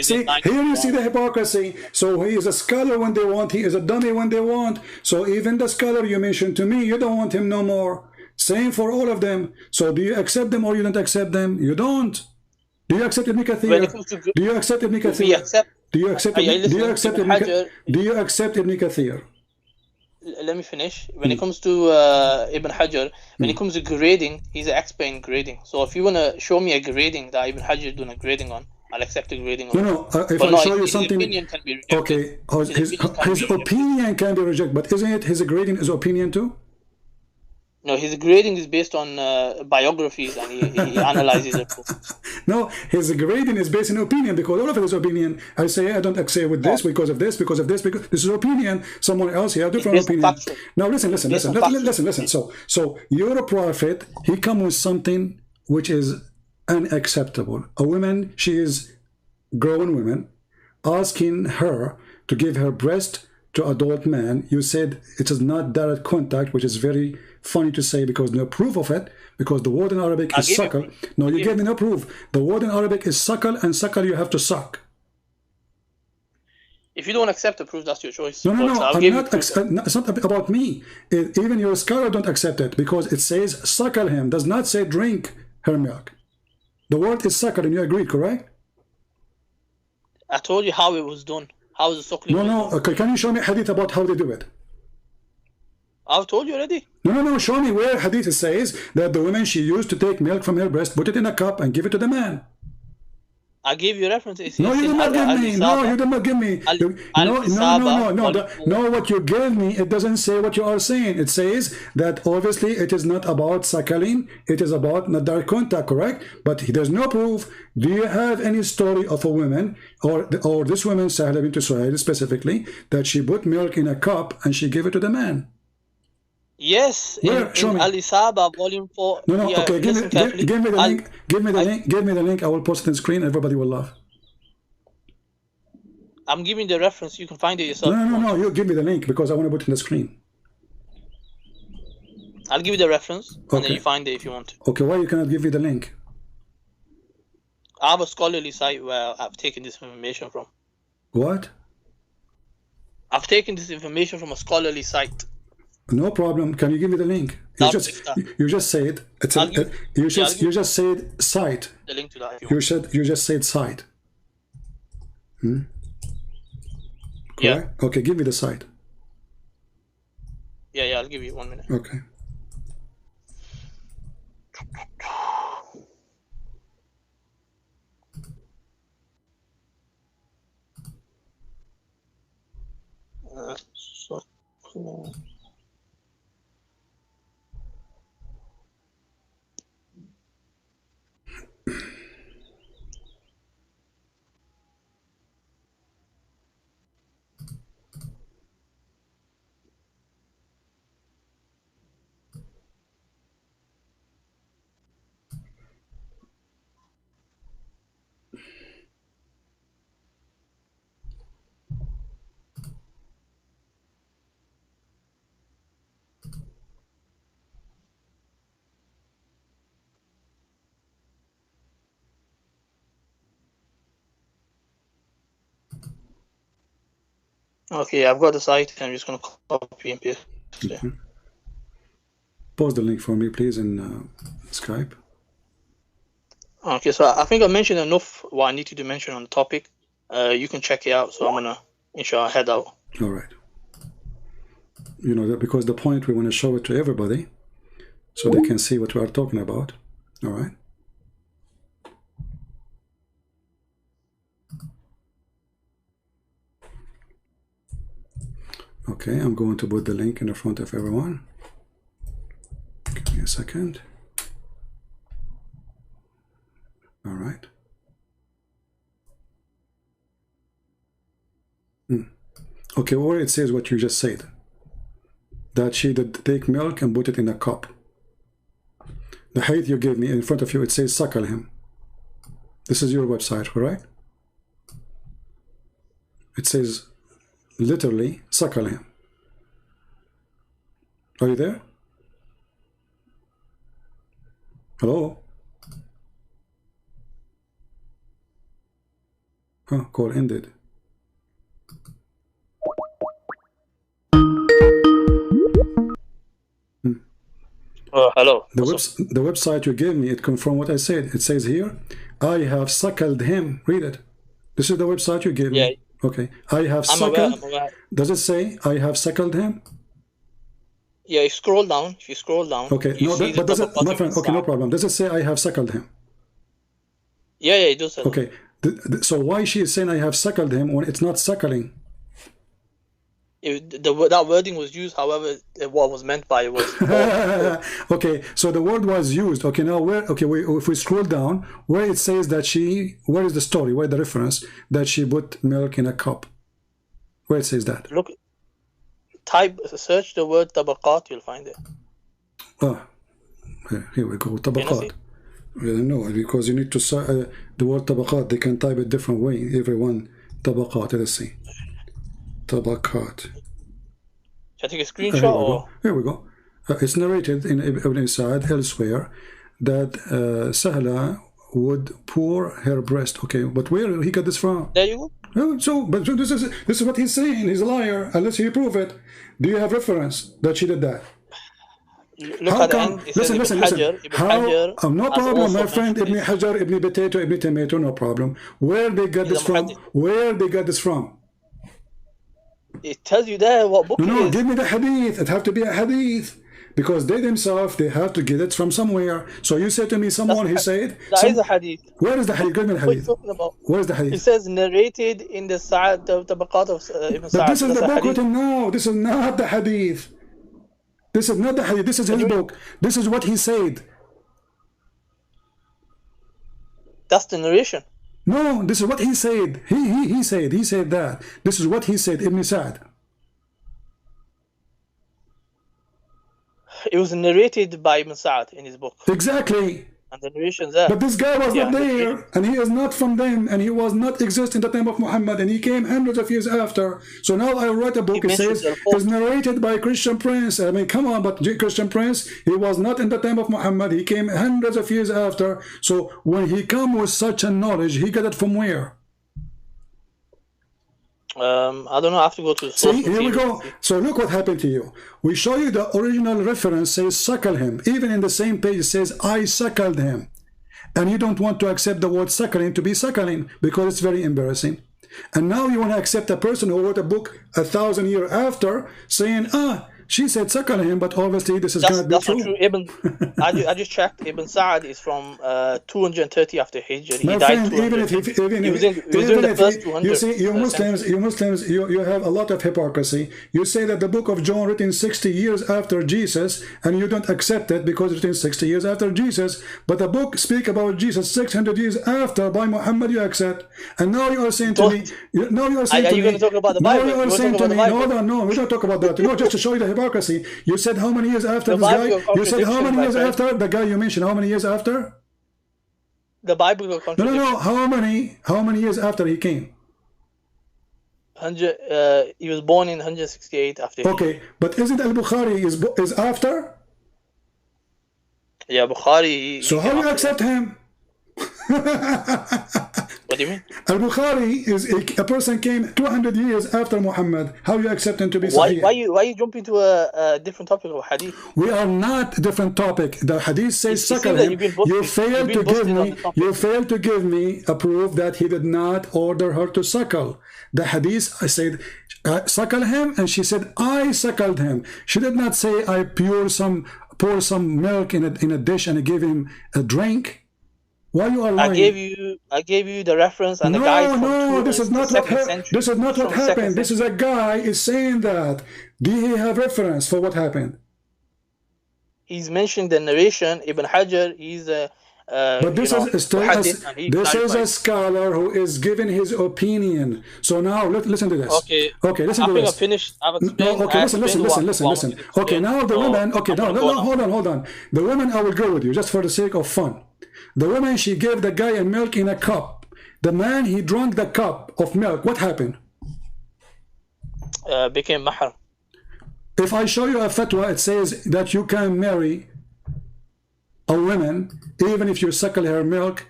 See, here you see the hypocrisy. So he is a scholar when they want, he is a dummy when they want. So even the scholar you mentioned to me, you don't want him no more. Same for all of them. So do you accept them or you don't accept them? You don't. Do you accept Ibn Kathir? Do you accept Ibn Kathir? Do you accept Ibn Kathir? Let me finish. When it comes to Ibn Hajar, when it comes to grading, he's an expert in grading. So if you want to show me a grading that Ibn Hajar is doing a grading on, I'll accept the grading on. No. If I show you something, opinion can be rejected. Okay, his opinion can be rejected, but isn't it his grading is opinion too? No, his grading is based on biographies, and he analyzes it. No, his grading is based on opinion, because all of it is opinion. I say I don't agree with this because of this, because this is opinion. Someone else here, different opinion. Now listen. So your prophet, he come with something which is unacceptable. A woman, she is grown woman, asking her to give her breast to adult man. You said it is not direct contact, which is very funny to say, because no proof of it, because the word in Arabic is suckle. No, you gave me no proof. The word in Arabic is suckle, and suckle you have to suck. If you don't accept the proof, that's your choice. No, it's not about me. Even your scholar don't accept it, because it says suckle him, does not say drink her milk. The word is suckle, and you agree, correct? I told you how it was done. How is the suckling? No. Okay, can you show me hadith about how they do it? I've told you already. No. Show me where hadith says that the woman, she used to take milk from her breast, put it in a cup, and give it to the man. I gave you references. No, you did not give me. No, you did not give me. No, what you gave me, it doesn't say what you are saying. It says that obviously it is not about suckling, it is about not direct contact, correct? But there's no proof. Do you have any story of a woman, or this woman, Sahla bint Suhail specifically, that she put milk in a cup and she gave it to the man? Yes, where? Show me. Al-Isaba, volume 4. No, okay, give me the link. Give me the link. I will post it on screen. Everybody will laugh. I'm giving the reference. You can find it yourself. No. You give me the link, because I want to put it on the screen. I'll give you the reference, and then you find it if you want to. Okay, why you cannot give me the link? I have a scholarly site where I've taken this information from. What? I've taken this information from a scholarly site. No problem. Can you give me the link? You just said you just said site. The link to that. You just said site. Yeah. Okay, give me the site. Yeah, I'll give you 1 minute. Okay. Okay, I've got the site. I'm just going to copy and paste it. Post the link for me, please, in Skype. Okay, so I think I mentioned enough what I needed to mention on the topic. You can check it out. So I'm gonna, inshallah, head out. All right. You know that because the point we want to show it to everybody, so they can see what we are talking about. All right. Okay, I'm going to put the link in the front of everyone. Give me a second. All right. Okay, or it says what you just said. That she did take milk and put it in a cup. The hadith you gave me in front of you, it says suckle him. This is your website, correct? It says literally suckle him. Are you there? Hello? Huh, call ended. Hello. The website you gave me, it confirmed what I said. It says here, I have suckled him. Read it. This is the website you gave me. Okay. I have suckled. I'm aware. Does it say I have suckled him? Yeah, you scroll down. If you scroll down. Okay. No, but does it, my friend, okay, no problem. Does it say I have suckled him? Yeah, it does say. Okay. So why she is saying I have suckled him when it's not suckling? That wording was used, however, what was meant by it was. Okay, so the word was used. Okay, now where? Okay, if we scroll down, where it says that she, where is the story? Where the reference that she put milk in a cup? Where it says that? Look, search the word tabaqat, you'll find it. Oh, here we go. Tabaqat. No, because you need to the word tabaqat. They can type it different way. Everyone tabaqat. Let's see. Tabaqat. Should I take a screenshot? Or? Here we go. It's narrated in Ibn Sa'ad elsewhere that Sahla would pour her breast. Okay, but where he got this from? There you go. So, but this is what he's saying. He's a liar unless he prove it. Do you have reference that she did that? Look how at come? the end. Listen. How? No problem, my friend. Ibn Hajar, Ibn Potato, Ibn Tomato. No problem. Where they got this from? Where they got this from? It tells you there what book it is. Give me the hadith. It have to be a hadith. Because they themselves, they have to get it from somewhere. So you said to me, someone, he said... That is a hadith. Where is the hadith? Give me the hadith. What are you talking about? Where is the hadith? It says narrated in the Tabaqat of Ibn Sa'ad. But this is the book written now. This is not the hadith. This is not the hadith. This is his book. This is what he said. That's the narration. No, this is what he said. He said that. This is what he said, Ibn Sa'ad. It was narrated by Ibn Sa'ad in his book. Exactly. And the narration's there. But this guy was not there, and he is not from them, and he was not exist in the time of Muhammad, and he came hundreds of years after. So now I wrote a book, it says, it's narrated by Christian Prince. I mean, come on, but Christian Prince, he was not in the time of Muhammad, he came hundreds of years after. So when he come with such a knowledge, he got it from where? I don't know, I have to go to the source. See, here we go. So look what happened to you. We show you the original reference says suckle him. Even in the same page it says I suckled him. And you don't want to accept the word suckling to be suckling because it's very embarrassing. And now you want to accept a person who wrote a book 1,000 years after saying, she said suckle him, but obviously this is going to be true. I just checked. Ibn Sa'ad is from 230 after Hijr. My friend, even if you see, you Muslims, you have a lot of hypocrisy. You say that the book of John written 60 years after Jesus, and you don't accept it because it's written 60 years after Jesus. But the book speak about Jesus 600 years after by Muhammad. You accept, and now you are saying to me, now you are saying to me, going to talk about the Bible? Now you are saying to me, no, we don't talk about that. No, just to show you the hypocrisy. You said how many years after this guy? You said how many years after the guy you mentioned? How many years after? The Bible will contradict. No. How many years after he came? 100. He was born in 168 after. Okay, but isn't Al-Bukhari is after? Yeah, Bukhari. So how do you accept him? What do you mean? Al-Bukhari is a person came 200 years after Muhammad. How you accept him to be Sahih? Why you jump into a different topic of hadith? We are not a different topic. The hadith says suckle him. You failed to give me a proof that he did not order her to suckle. The hadith, I said, suckle him, and she said, I suckled him. She did not say, I pour some milk in a dish and I gave him a drink. Why you are lying? I gave you the reference and the guide from this is not what happened. This is not what happened. This is a guy is saying that. Do he have reference for what happened? He's mentioned the narration. Ibn Hajar, he's a but this is a scholar who is giving his opinion. So now listen to this. Okay, listen to this. I finished. I've explained. Okay, listen. Okay, now the woman. Okay, no, hold on. The woman, I will go with you just for the sake of fun. The woman, she gave the guy a milk in a cup. The man, he drank the cup of milk. What happened? Became mahram. If I show you a fatwa, it says that you can marry a woman even if you suckle her milk,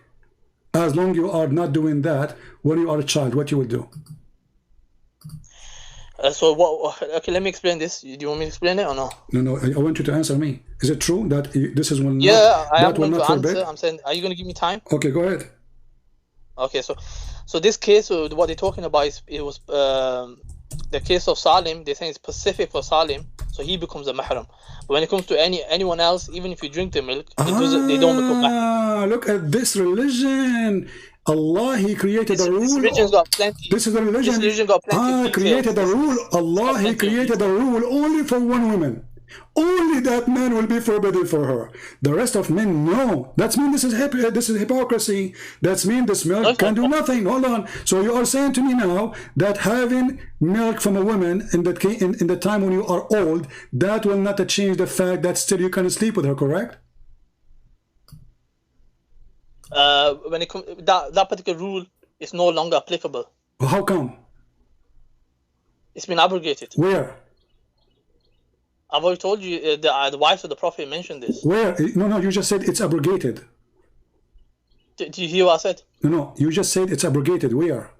as long as you are not doing that when you are a child. What you will do? So what? Okay, let me explain this. Do you want me to explain it or no? No. I want you to answer me. Is it true that this is one? Yeah, I am going to answer. I'm saying, are you going to give me time? Okay, go ahead. Okay, so this case, what they're talking about is it was the case of Salim. They're saying it's specific for Salim, so he becomes a mahram. But when it comes to anyone else, even if you drink the milk, they don't become mahram. Look at this religion. Allah, He created a rule. This religion's got plenty. This is the religion. This religion got plenty. Created a rule. Allah, He created a rule only for one woman. Only that man will be forbidden for her. The rest of men, no. That means this is hypocrisy. That means this milk can do nothing. Hold on. So you are saying to me now that having milk from a woman in the time when you are old, that will not change the fact that still you can sleep with her, correct? When it comes that particular rule is no longer applicable. How come? It's been abrogated. Where? I've already told you the wives of the Prophet mentioned this. Where? No, you just said it's abrogated. Did you hear what I said? No, you just said it's abrogated. Where?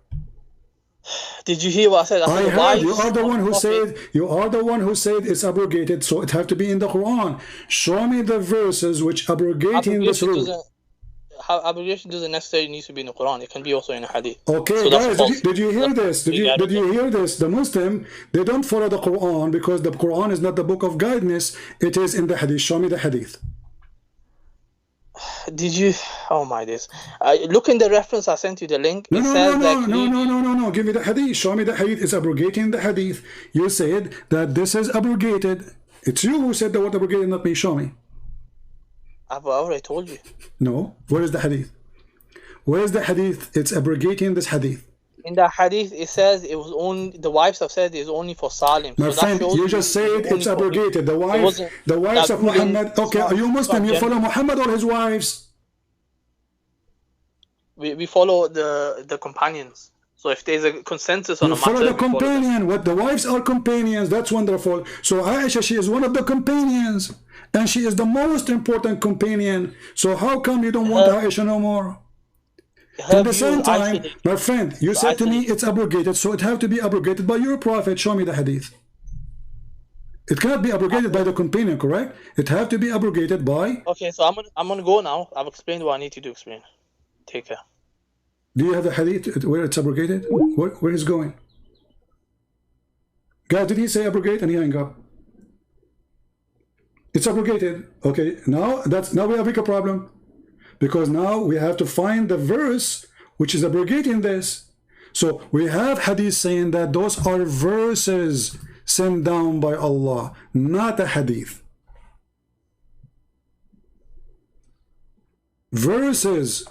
Did you hear what I said? I heard. You are the one who said. You are the one who said it's abrogated. So it have to be in the Quran. Show me the verses which abrogating this rule. Abrogation doesn't necessarily need to be in the Quran. It can be also in a hadith. Okay, so guys, did you hear this? Did you hear this? The Muslim, they don't follow the Quran because the Quran is not the book of guidance. It is in the hadith. Show me the hadith. Did you? Oh my days! Look in the reference I sent you the link. No. Give me the hadith. Show me the hadith. It's abrogating the hadith. You said that this is abrogated. It's you who said the word abrogated, not me. Show me. I've already told you. No. Where is the hadith? Where is the hadith? It's abrogating this hadith. In the hadith, it says it was only the wives have said it's only for Salim. My friend, you just said it's abrogated. The wives of Muhammad. Okay, are you Muslim? You follow Muhammad or his wives? We follow the companions. So if there's a consensus on a matter, follow the companion. What the wives are companions. That's wonderful. So Aisha, she is one of the companions. And she is the most important companion. So how come you don't want Aisha no more? At the same time, my friend, you said to me it's abrogated, so it have to be abrogated by your prophet. Show me the hadith. It cannot be abrogated by the companion, correct? It have to be abrogated by... Okay, so I'm gonna go now. I've explained what I need to explain. Take care. Do you have the hadith where it's abrogated? Where is going? Guys, did he say abrogate? And he hang up. It's abrogated. Okay, now we have a bigger problem. Because now we have to find the verse which is abrogating this. So we have hadith saying that those are verses sent down by Allah, not a hadith. Verses.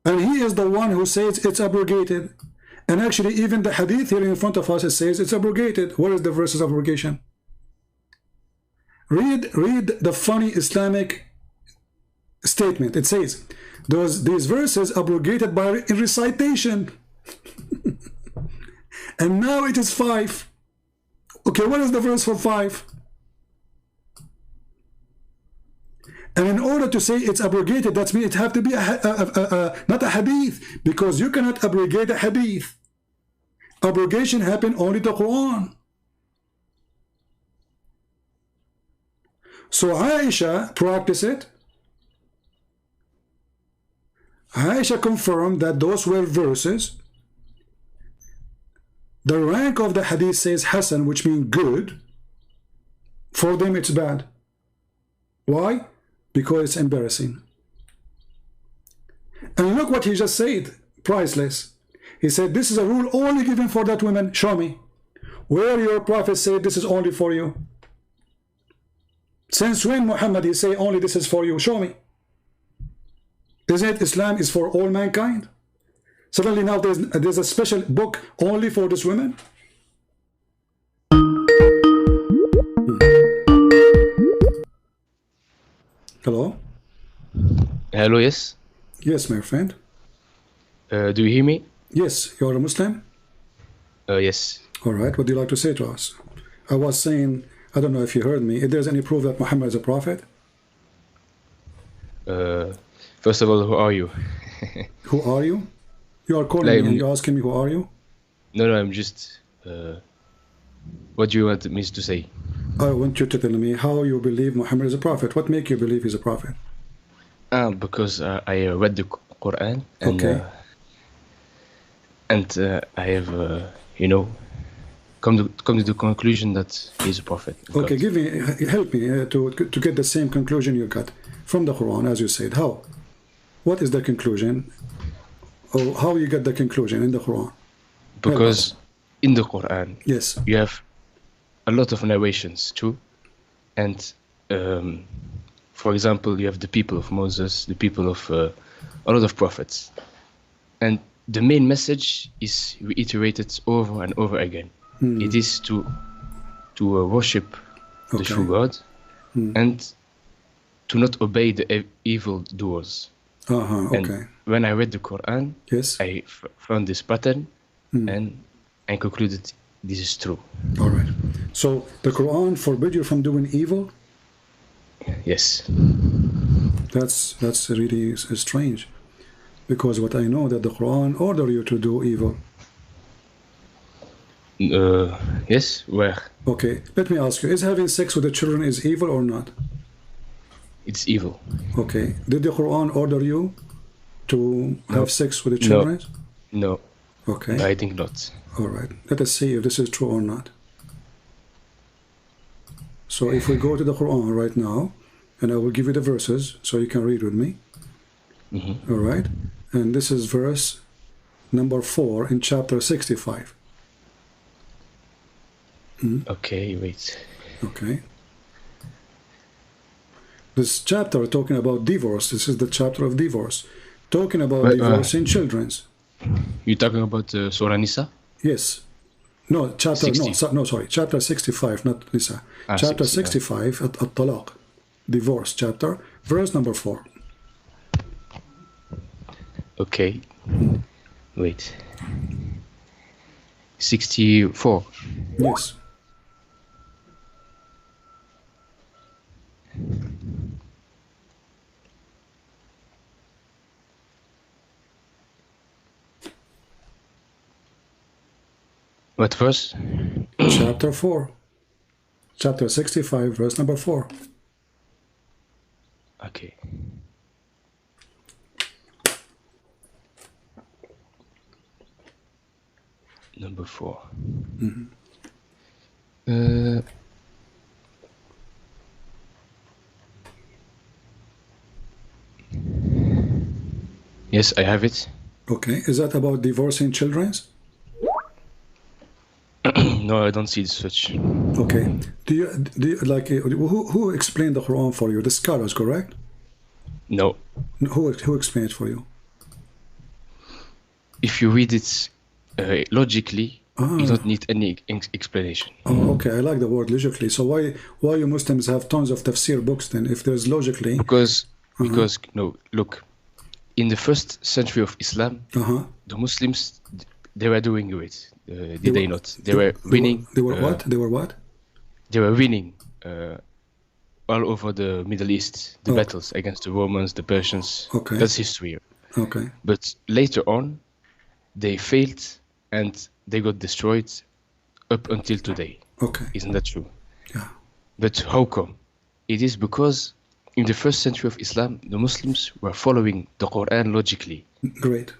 And he is the one who says it's abrogated. And actually, even the hadith here in front of us, it says it's abrogated. Where is the verses of abrogation? Read the funny Islamic statement. It says, these verses abrogated by recitation. And now it is 5. Okay, what is the verse for 5? And in order to say it's abrogated, that means it have to be not a hadith, because you cannot abrogate a hadith. Abrogation happened only the Quran. So Aisha practiced it. Aisha confirmed that those were verses. The rank of the hadith says Hasan, which means good. For them it's bad. Why? Because it's embarrassing. And look what he just said, priceless. He said, this is a rule only given for that woman. Show me. Where your prophet said this is only for you? Since when Muhammad he say only this is for you? Show me. Isn't it Islam is for all mankind? Suddenly now there's a special book only for this women? Hello? Hello, yes? Yes, my friend. Do you hear me? Yes, you're a Muslim? Yes. All right, what do you like to say to us? I was saying, I don't know if you heard me, if there's any proof that Muhammad is a prophet? First of all, who are you? Who are you? You are calling me and you're asking me who are you? No, I'm just... what do you want me to say? I want you to tell me how you believe Muhammad is a prophet. What makes you believe he's a prophet? Because I read the Quran and Okay. I have, come to the conclusion that he's a prophet. Okay, help me to get the same conclusion you got from the Quran, as you said. How? What is the conclusion? Or how you get the conclusion in the Quran? Because in the Quran, yes, you have a lot of narrations too, and for example, you have the people of Moses, the people of a lot of prophets, and the main message is reiterated over and over again. It is to worship the true God and to not obey the evil doers. Okay. And when I read the Quran, yes, I found this pattern and I concluded this is true. All right. So the Quran forbid you from doing evil? Yes. That's really strange, because what I know that the Quran order you to do evil. Yes. Where? Okay. Let me ask you: is having sex with the children is evil or not? It's evil. Okay. Did the Quran order you to have sex with the children? No. Okay. I think not. All right. Let us see if this is true or not. So if we go to the Quran right now, and I will give you the verses so you can read with me. All right. And this is verse number 4 in chapter 65. Okay, wait. Okay. This chapter talking about divorce. This is the chapter of divorce. Talking about divorcing children's. You're talking about Surah Nisa? Yes. No, chapter 60. no, sorry. Chapter 65, not Nisa. Chapter 65 at-Talaq. Divorce chapter, verse number 4. Okay. Wait. 64. Yes. What verse? Chapter 4. Chapter 65, verse number 4. Okay. Number 4. Yes, I have it. Okay. Is that about divorcing children's? No, I don't see such. Okay. Do you like who explained the Quran for you? The scholars, correct? No. Who explained it for you? If you read it logically, you don't need any explanation. Oh, okay. I like the word logically. So why you Muslims have tons of tafsir books then? If there's logically, because no, look, in the 1st century of Islam, the Muslims they were doing great. Did they not? They were winning. They were what? They were what? They were winning all over the Middle East, the battles against the Romans, the Persians. Okay. That's history. Okay. But later on, they failed and they got destroyed up until today. Okay. Isn't that true? Yeah. But how come? It is because in the first century of Islam, the Muslims were following the Quran logically. Great.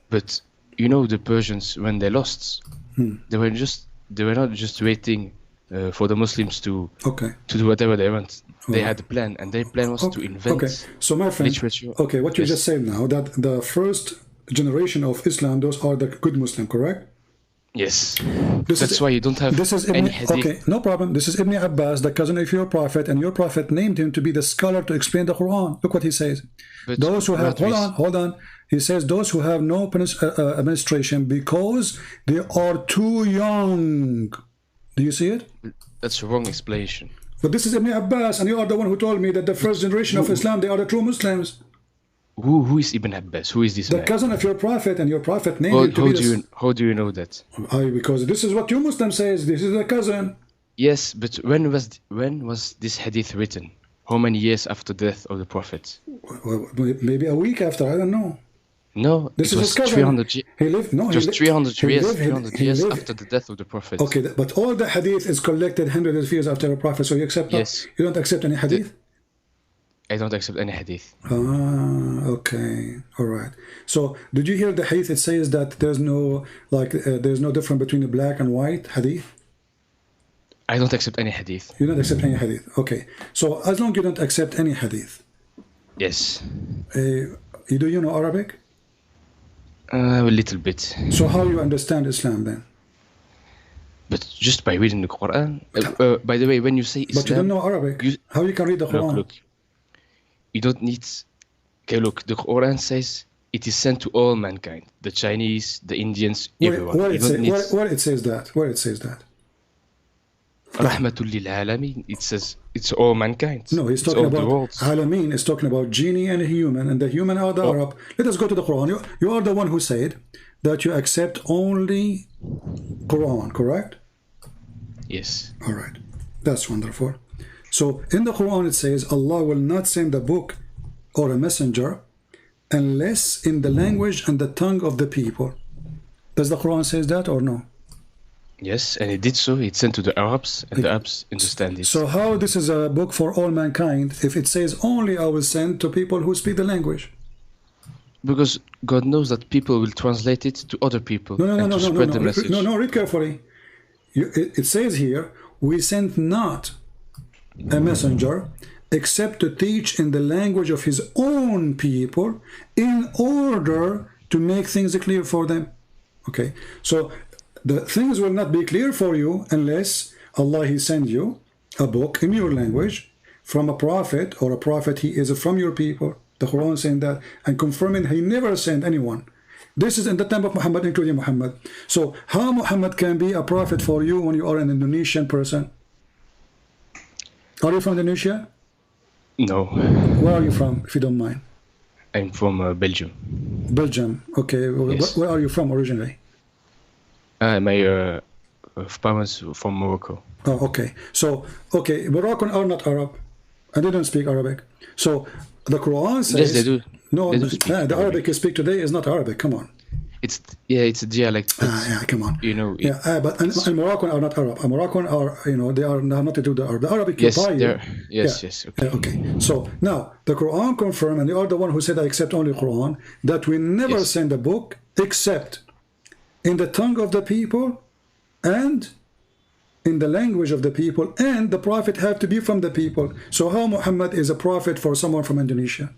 But you know, the Persians, when they lost, they were not just waiting for the Muslims to do whatever they want. They had a plan, and their plan was to invent So my friend, literature. Okay, what you just said now, that the first generation of Islam, those are the good Muslim, correct? Yes. That's why you don't have any hadith. Okay, no problem. This is Ibn Abbas, the cousin of your prophet, and your prophet named him to be the scholar to explain the Quran. Look what he says. But those who have, hold on. He says those who have no administration because they are too young. Do you see it? That's a wrong explanation. But this is Ibn Abbas, and you are the one who told me that the first generation of Islam, they are the true Muslims. Who is Ibn Abbas? Who is this man? The cousin of your prophet, and your prophet named him to be how do you know that? Because this is what your Muslim says. This is the cousin. Yes, but when was this hadith written? How many years after the death of the prophet? Well, maybe a week after. I don't know. No, this it is was 300 years. He lived. No, just 300 years. 300 years lived, after the death of the prophet. Okay, but all the hadith is collected hundreds of years after the prophet. So you accept that? Yes. You don't accept any hadith? I don't accept any hadith. Okay, all right. So did you hear the hadith? It says that there's no there's no difference between the black and white hadith. I don't accept any hadith. You don't accept any hadith. Okay. So as long as you don't accept any hadith. Yes. Do you know Arabic? A little bit. So how you understand Islam then? But just by reading the Quran. By the way, when you say Islam, but you don't know Arabic. How you can read the Quran? Look. You don't need. Okay, look. The Quran says it is sent to all mankind: the Chinese, the Indians, everyone. Where it says that? Where it says that? Rahmatul lil alamin. It says it's all mankind. No, he's talking about Alameen. Is talking about genie and human, and the human are the Arab. Let us go to the Quran. You are the one who said that you accept only Quran, correct? Yes. All right, that's wonderful. So in the Quran it says Allah will not send a book or a messenger unless in the language and the tongue of the people. Does the Quran says that or no? Yes, and it did so. It sent to the Arabs, and the Arabs understand it. So how this is a book for all mankind if it says only I will send to people who speak the language? Because God knows that people will translate it to other people to spread the message. No, read carefully. It says here, we sent not a messenger except to teach in the language of his own people in order to make things clear for them. Okay, so the things will not be clear for you unless Allah He send you a book in your language from a prophet, or a prophet he is from your people. The Quran saying that and confirming He never sent anyone. This is in the time of Muhammad, including Muhammad. So how Muhammad can be a prophet for you when you are an Indonesian person? Are you from Indonesia? No. Where are you from, if you don't mind? I'm from Belgium. Belgium, okay. Yes. Where are you from originally? My parents from Morocco. Oh, okay. So, okay, Moroccan are not Arab. And they don't speak Arabic. So, the Quran says... Yes, they do. No, they do speak the Arabic you speak today is not Arabic. Come on. It's a dialect. Come on. You know. But and Moroccan are not Arab. Moroccan are, they are not to do the Arab. The Arabic yes, you buy. Yes. Okay. Okay. So now the Quran confirm, and you are the one who said I accept only Quran, that we never send a book except in the tongue of the people and in the language of the people, and the prophet have to be from the people. So how Muhammad is a prophet for someone from Indonesia?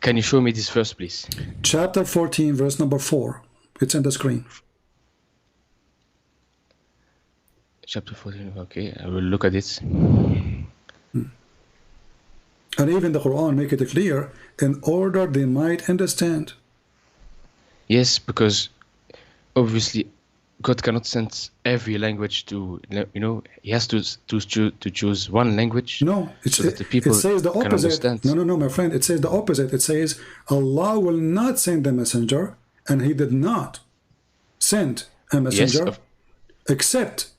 Can you show me this verse, please? Chapter 14, verse number 4. It's on the screen. Chapter 14, okay. I will look at it. And even the Quran make it clear in order they might understand. Yes, because obviously God cannot send every language to, He has to choose one language. No, so that the people it says the opposite. Can understand. No, my friend. It says the opposite. It says Allah will not send a messenger, and He did not send a messenger except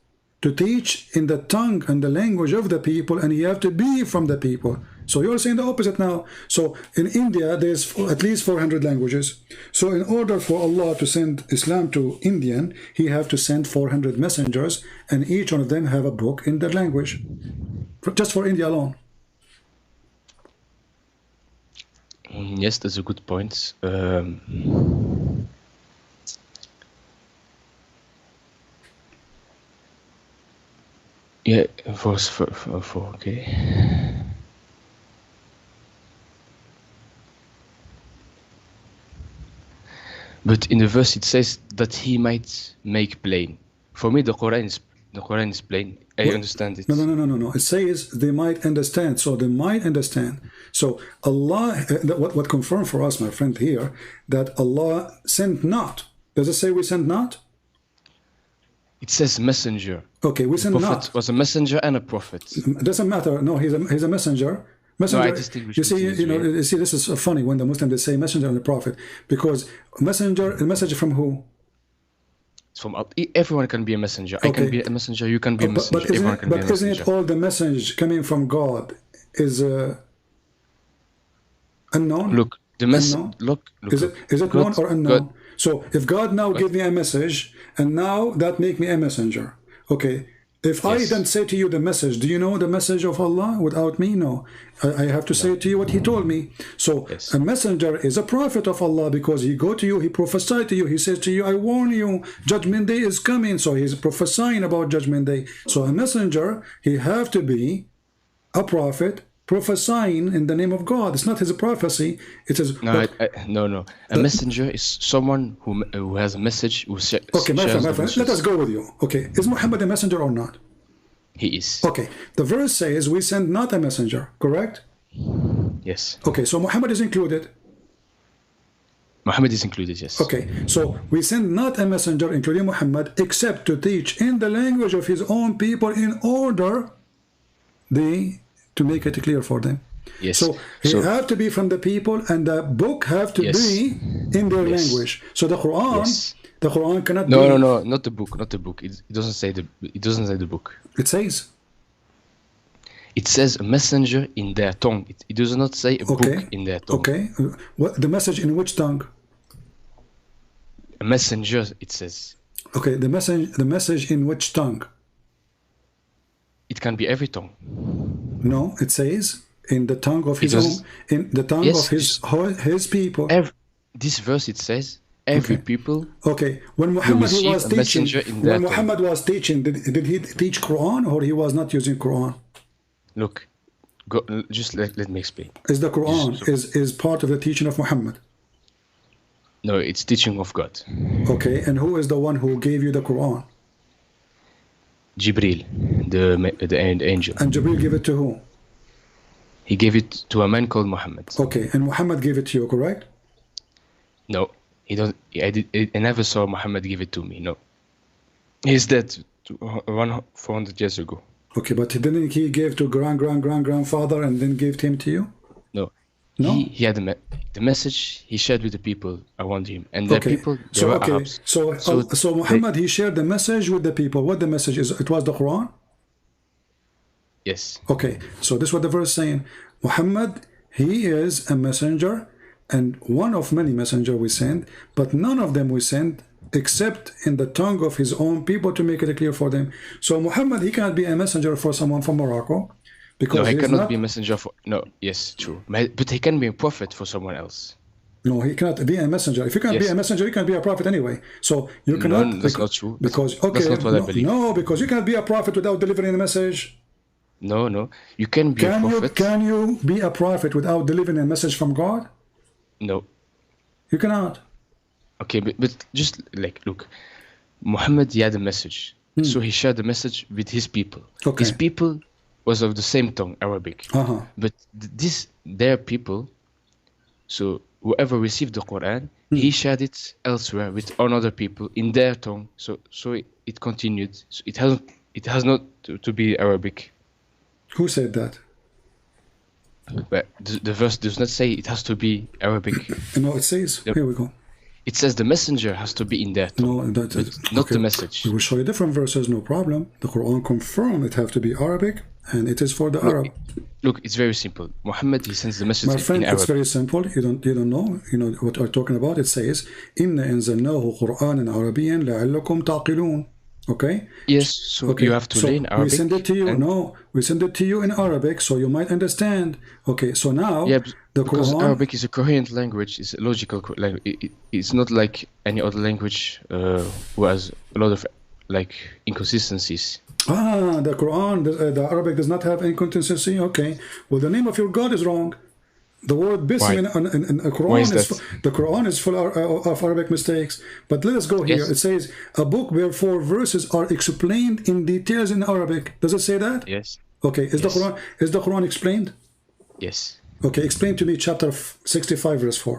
to teach in the tongue and the language of the people, and he have to be from the people. So you're saying the opposite now. So in India, there's at least 400 languages. So in order for Allah to send Islam to Indian, he have to send 400 messengers, and each one of them have a book in their language, just for India alone. Yes, that's a good point. Yeah, for okay. But in the verse it says that he might make plain. For me, the Quran is plain. I understand it. No. It says they might understand. So they might understand. So Allah, what confirmed for us, my friend here, that Allah sent not. Does it say we sent not? It says messenger. Okay, we sent Prophet not. Was a messenger and a prophet. It doesn't matter. No, he's a messenger. Messenger. No, I distinguish you see, between you see, this is funny when the Muslims they say messenger and the prophet, because a message from who? It's from everyone can be a messenger. I can be a messenger. You can be a messenger. Everyone can be a messenger. But isn't it all the message coming from God is unknown? Look, the message. Look. Is it known or unknown? So if God now give me a message, and now that make me a messenger, okay. If I then say to you the message, do you know the message of Allah without me? No. I have to say to you what he told me. So a messenger is a prophet of Allah, because he go to you, he prophesied to you, he says to you, I warn you, judgment day is coming. So he's prophesying about judgment day. So a messenger, he have to be a prophet prophesying in the name of God. It's not his prophecy. It is no. A messenger is someone who has a message. Okay, my friend, let us go with you. Okay, is Muhammad a messenger or not? He is. Okay, the verse says we send not a messenger, correct? Yes. Okay, so Muhammad is included. Muhammad is included, yes. Okay, so we send not a messenger, including Muhammad, except to teach in the language of his own people in order to make it clear for them. Yes. So he have to be from the people, and the book have to be in their language. So the Quran cannot be. No, not the book, It doesn't say the book. It says. It says a messenger in their tongue. It does not say a book in their tongue. Okay. What the message in which tongue? A messenger, it says. Okay, the message in which tongue? It can be every tongue. No, it says in the tongue of his own, in the tongue of his people. This verse it says every people. Okay, when Muhammad was teaching, did he teach Quran, or he was not using Quran? Look, just let me explain. Is the Quran is part of the teaching of Muhammad? No, it's teaching of God. Okay, and who is the one who gave you the Quran? Jibril, the angel. And Jibril gave it to who? He gave it to a man called Muhammad. Okay, and Muhammad gave it to you, correct? No, he don't. I never saw Muhammad give it to me. No, he's dead 400 years ago. Okay, but didn't he give to grandfather and then gave him to you? No. He had the message he shared with the people around him, and the people were Arabs. So Muhammad he shared the message with the people. What the message is? It was the Quran. Yes. Okay, so this is what the verse is saying. Muhammad, he is a messenger, and one of many messengers we send, but none of them we send except in the tongue of his own people to make it clear for them. So Muhammad, he cannot be a messenger for someone from Morocco. No, he cannot be a messenger for. No, yes, true. But he can be a prophet for someone else. No, he cannot be a messenger. If you can't be a messenger, you can't be a prophet anyway. So you cannot. No, that's not true. Because that's not what I believe. No, because you cannot be a prophet without delivering a message. No, you can be a prophet. Can you be a prophet without delivering a message from God? No, you cannot. Okay, but just look, Muhammad, he had a message, so he shared the message with his people. Okay. His people was of the same tongue, Arabic. But their people, so whoever received the Quran, he shared it elsewhere with another people in their tongue. So it continued. So it has not to be Arabic. Who said that? But the verse does not say it has to be Arabic. No, it says. Here we go. It says the messenger has to be in there too, No, that is but not the message. We will show you different verses, no problem. The Quran confirms it have to be Arabic, and it is for the Arab. Look, it's very simple. Muhammad, he sends the message My friend, in Arabic. it's very simple. You don't know. You know what I'm talking about. It says, "Inna anzalnahu Qur'anan Arabiyyan la'allakum taqilun." Okay. Yes, so Okay. you have to so learn Arabic. we send it to you. and- No, we send it to you in Arabic, so you might understand. Okay. So now Yeah, the because Quran. Arabic is a coherent language. It's a logical language. It's not like any other language who has a lot of like inconsistencies. The Quran, the Arabic does not have inconsistency. Okay. Well, the name of your God is wrong. The word bism in the Quran Why is that? The Quran is full of Arabic mistakes. But let us go here. Yes. It says a book where 4 verses are explained in details in Arabic. Does it say that? Yes. Okay. Is Yes. the Quran explained? Yes. Okay. Explain to me chapter 65 verse 4.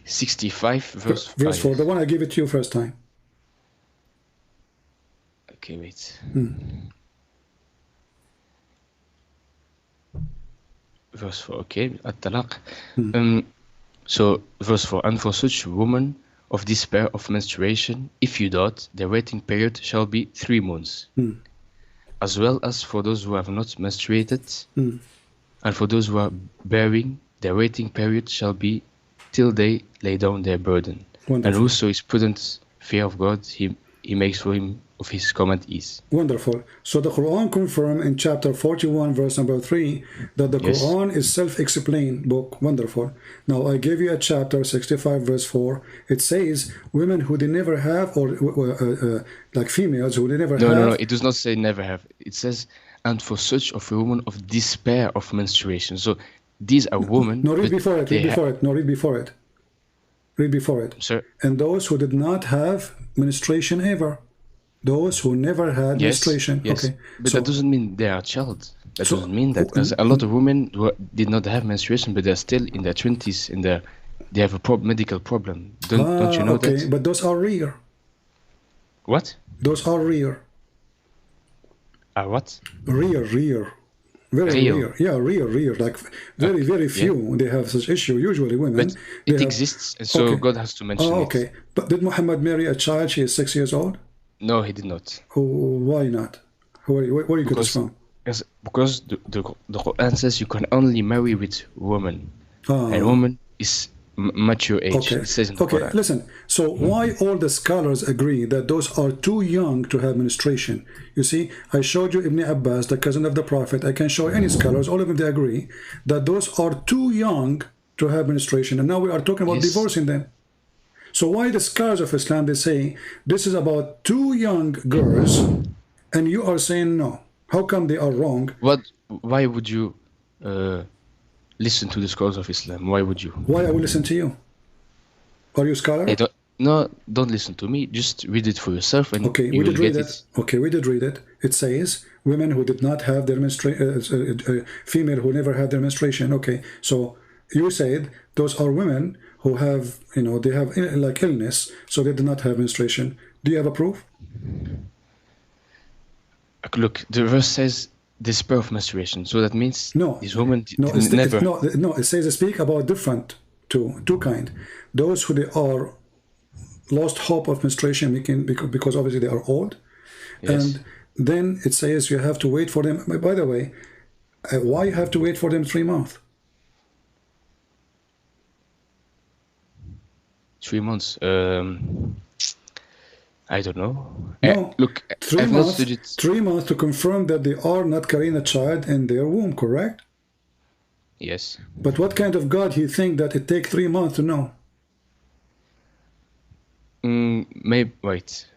65 verse 5. Verse 4. The one I gave it to you first time. Okay, wait. Verse 4, okay. At-talaq. So, verse 4. And for such women of despair of menstruation, if you doubt, their waiting period shall be 3 months. As well as for those who have not menstruated, and for those who are bearing, their waiting period shall be till they lay down their burden. Wonderful. And whoso is prudent, fear of God, he makes for him of his command ease. Wonderful. So the Quran confirmed in chapter 41 verse number 3 that the Yes. Quran is self-explained book. Wonderful. Now I gave you a chapter 65 verse 4. It says women who they never have, or like females who they never have. No, it does not say never have. It says, and for such of a woman of despair of menstruation. So these are women. No, read but before it. they Read before it. No, read before it. Read before it. Sir, And those who did not have menstruation ever. Those who never had menstruation. yes. Okay. But So that doesn't mean they are a child. That So- doesn't mean that. There's a lot of women who did not have menstruation, but they're still in their 20s, and they have a medical problem. Don't you know okay. that? But those are rare. What? Those are rare. What? Rare. Very Real. rare. Yeah, rare. Like very few. They have such issue. Usually women. But they it have- exists, and so Okay. God has to mention Oh, it. okay. But did Muhammad marry a child? She is 6 years old. No, he did not. Oh, why not? Where you get this from? Because the Quran says you can only marry with woman. And woman is mature age. Okay. It says in the Okay. Quran. Listen. So why all the scholars agree that those are too young to have menstruation? You see, I showed you Ibn Abbas, the cousin of the Prophet. I can show any scholars. All of them they agree that those are too young to have menstruation. And now we are talking about Yes. divorcing them. So why the scholars of Islam they say this is about 2 young girls, and you are saying no? How come they are wrong? Why would you listen to the scholars of Islam? Why would you? Why I will listen to you? Are you a scholar? Don't listen to me. Just read it for yourself, and Okay, you we will did read get it. it. Okay, we did read it. It says women who did not have their menstruation, female who never had their menstruation. Okay, so you said those are women who have, they have like illness, so they did not have menstruation. Do you have a proof? Look, the verse says despair of menstruation, so that means No. this woman No, didn't never. no. It says speak about different two kind. Those who they are lost hope of menstruation because obviously they are old, Yes. and then it says you have to wait for them. By the way, why you have to wait for them 3 months? 3 months. I don't know. No, Look, 3 I've not months. studied. 3 months to confirm that they are not carrying a child in their womb, correct? Yes. But what kind of God you think that it take 3 months to know? Maybe. Wait.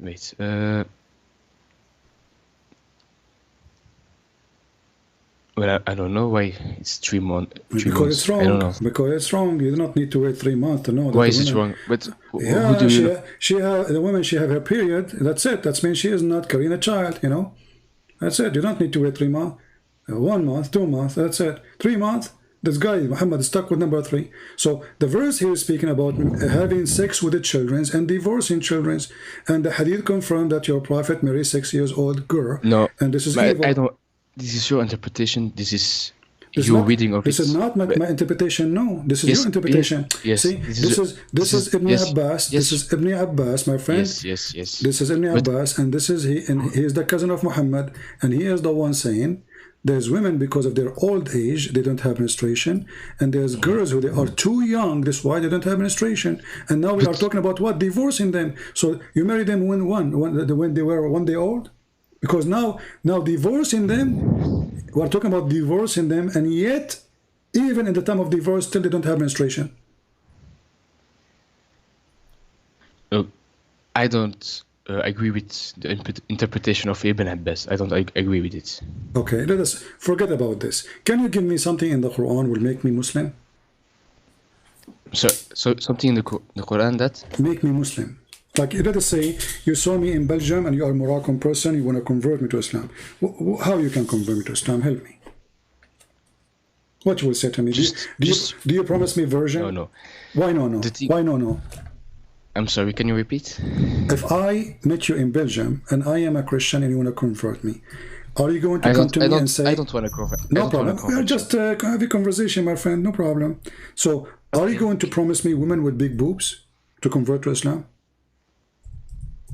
Well, I don't know why it's 3 months. Because it's wrong. I don't know. Because it's wrong. You do not need to wait 3 months to know. That Why the is it woman- wrong? But Yeah, who do you? the woman, she have her period. That's it. That means she is not carrying a child. That's it. You don't need to wait 3 months. 1 month, 2 months. That's it. 3 months. This guy Muhammad is stuck with number 3. So the verse here is speaking about having sex with the children and divorcing children, and the hadith confirmed that your prophet married 6 years old girl. No. And this is but evil. I don't. This is your interpretation. This is You're reading of this it. is not my interpretation. No, this is Yes, your interpretation. yes, See, this is Ibn yes, Abbas. yes. This is Ibn Abbas, my friend. Yes. This is Ibn But- Abbas, and this is he is the cousin of Muhammad, and he is the one saying there's women because of their old age they don't have menstruation, and there's girls who they are too young, that's why they don't have menstruation. And now we are talking about what? Divorcing them. So you marry them when they were 1 day old? Because now divorcing them, we're talking about divorcing them, and yet even in the time of divorce still they don't have menstruation. I don't agree with the interpretation of Ibn Abbas. I don't agree with it. Okay, let us forget about this. Can you give me something in the Quran will make me Muslim? So something in the Quran that Make me Muslim. Like, let us say you saw me in Belgium and you are a Moroccan person, you want to convert me to Islam. How you can convert me to Islam? Help me. What you will say to me? Do you promise me virgin? no. Why no? Why no? I'm sorry, can you repeat? If I met you in Belgium and I am a Christian and you want to convert me, are you going to come to me and say... I don't want to convert. No problem. We are just have a conversation, my friend. No problem. So, are you going to promise me women with big boobs to convert to Islam?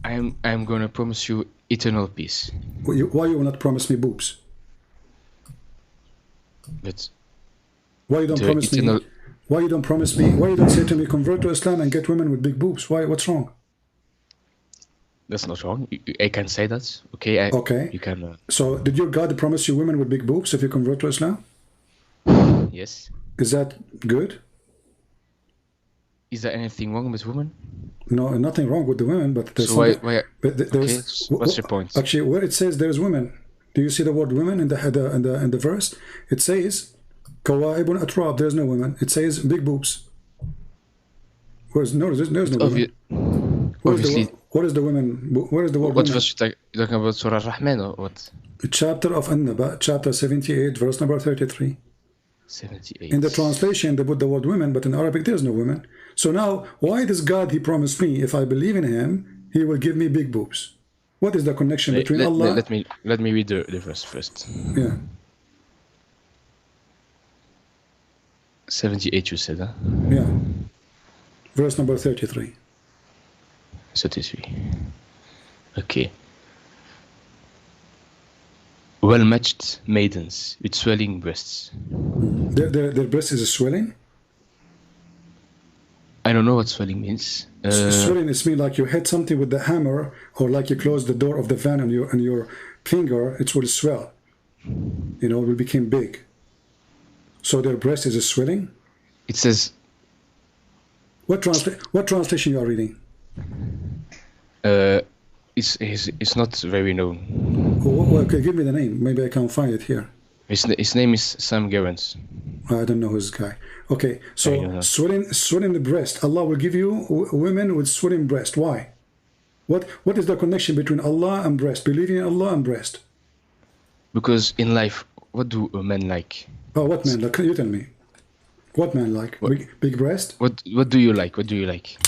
I'm going to promise you eternal peace. Why you will not promise me boobs? But why you don't promise me? Why you don't promise me? Why you don't say to me, convert to Islam and get women with big boobs? Why? What's wrong? That's not wrong. I can say that. Okay. Okay. You can. So, did your God promise you women with big boobs if you convert to Islam? Yes. Is that good? Is there anything wrong with women? No, nothing wrong with the women, but there's So why? But there's, Okay. What's your point? Actually, where it says there's women, do you see the word women in the verse? It says Kawaibun atrab. There's no women. It says big boobs. There's no women. Obviously. What is the women? Where is the word What women? verse you talking about? Surah Rahman or what? Chapter of An-Naba, chapter 78, verse number 33. 78. In the translation, they put the word women, but in Arabic, there's no women. So now, why does God, he promised me, if I believe in him, he will give me big boobs? What is the connection between Allah? Let me read the verse first. Yeah. 78 you said, huh? Yeah. Verse number 33. 33. Okay. Well-matched maidens with swelling breasts. Their breast is swelling? I don't know what swelling means. Swelling is mean like you hit something with the hammer, or like you close the door of the van and your finger, it will swell. You know, it will become big. So their breast is swelling? It says... What translation you are reading? It's not very known. Well, okay, give me the name. Maybe I can find it here. His name is Sam Gerrans. I don't know who's this guy. Okay, so swelling the breast. Allah will give you women with swelling breast. Why? What is the connection between Allah and breast? Believing in Allah and breast? Because in life, what do men like? Oh, what man like? You tell me. What man like? Big breast? What do you like? What do you like?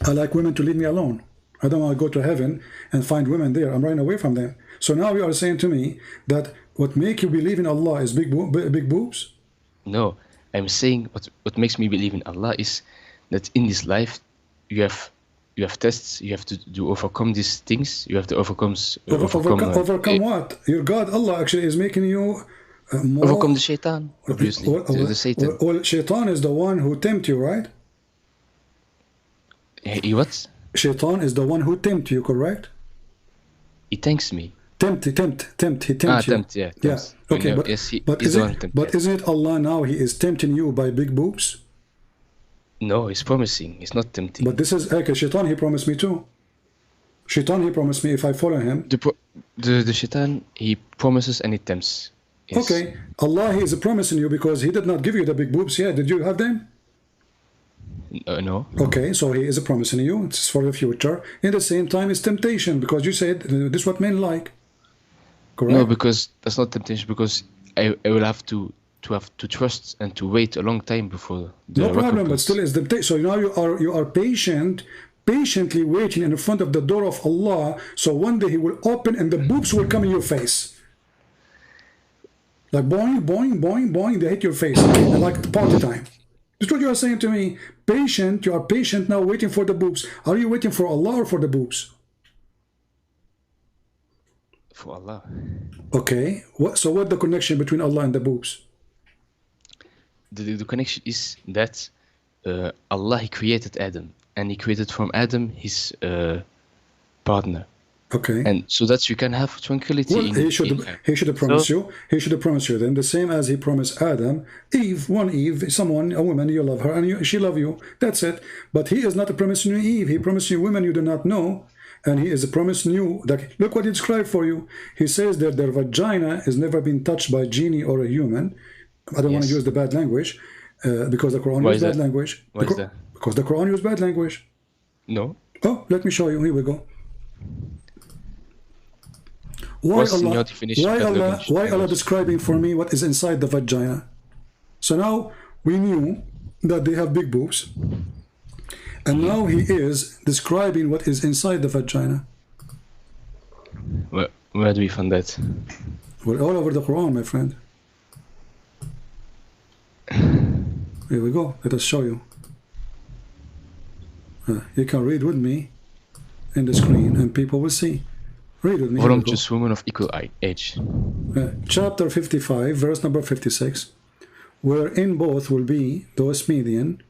I like women to leave me alone. I don't want to go to heaven and find women there. I'm running away from them. So now you are saying to me that what make you believe in Allah is big boobs? No, I'm saying what makes me believe in Allah is that in this life you have tests. You have to overcome these things. You have to overcome what? Your God, Allah, actually is making you overcome the shaitan. Obviously, the Satan. Well, shaitan is the one who tempt you, right? He what? Shaitan is the one who tempt you, correct? He thanks me. Tempt. He tempts you. Tempt, yeah. Yeah. Okay, know, but yes, isn't it Allah now? He is tempting you by big boobs. No, he's promising. He's not tempting. But this is okay. Shaitan, he promised me too. Shaitan, he promised me if I follow him. The shaitan, he promises and he tempts. Yes. Okay, Allah, he is promising you because he did not give you the big boobs yet. Did you have them? No. Okay, so he is promising you. It's for the future. In the same time, it's temptation because you said this is what men like. Correct? No, because that's not temptation. Because I will have to trust and to wait a long time before the no problem, recompense. but still is temptation. So now you are patiently waiting in front of the door of Allah. So one day He will open and the boobs will come in your face. Like boing, boing, boing, boing, they hit your face. And like party time. That's what you are saying to me. Patient, you are patient now waiting for the boobs. Are you waiting for Allah or for the boobs? For Allah. Okay. So what's the connection between Allah and the boobs? The connection is that Allah, he created Adam. And he created from Adam his partner. Okay. And so that you can have tranquility. Well, he should have promised you. He should have promised you then the same as he promised Adam. Eve, someone, a woman, you love her and she love you. That's it. But he is not promising you Eve. He promised you women you do not know. And he is promising you that, look what he described for you. He says that their vagina has never been touched by a genie or a human. I don't want to use the bad language because the Quran uses bad language. Why is that? Because the Quran uses bad language. No. Oh, let me show you. Here we go. Why Allah describing for me what is inside the vagina? So now we knew that they have big boobs. And now he is describing what is inside the vagina. Where do we find that? Well, all over the Quran, my friend. Here we go. Let us show you. You can read with me in the screen and people will see. Read with me. Voluptuous women of equal age. Chapter 55, verse number 56. Wherein both will be those median,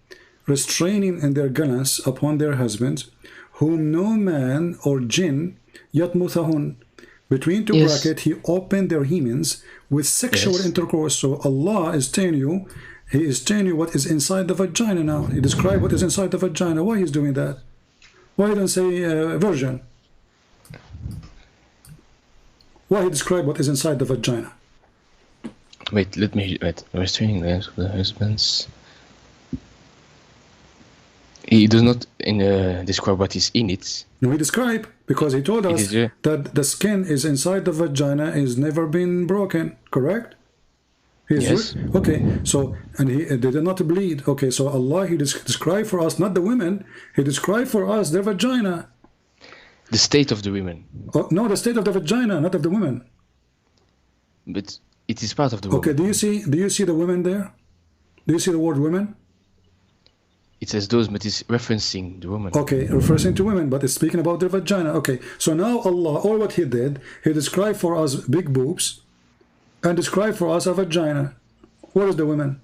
restraining in their gunas upon their husbands, whom no man or jinn yatmuthahun. Between two brackets, he opened their hymens with sexual intercourse. So Allah is telling you, he is telling you what is inside the vagina now. He described what is inside the vagina. Why he's doing that? Why he don't say virgin? Why he describe what is inside the vagina? Wait. Restraining the hands of the husbands. He does not describe what is in it. No, he described because he told us that the skin is inside the vagina is never been broken. Correct? Yes. Okay. So they did not bleed. Okay. So Allah he described for us not the women. He described for us their vagina. The state of the women. Oh, no, the state of the vagina, not of the women. But it is part of the woman. Okay. Do you see the women there? Do you see the word women? It says those, but it's referencing the woman. Okay, referring to women, but it's speaking about their vagina. Okay, so now Allah, all what he did, he described for us big boobs and described for us a vagina. What is the women?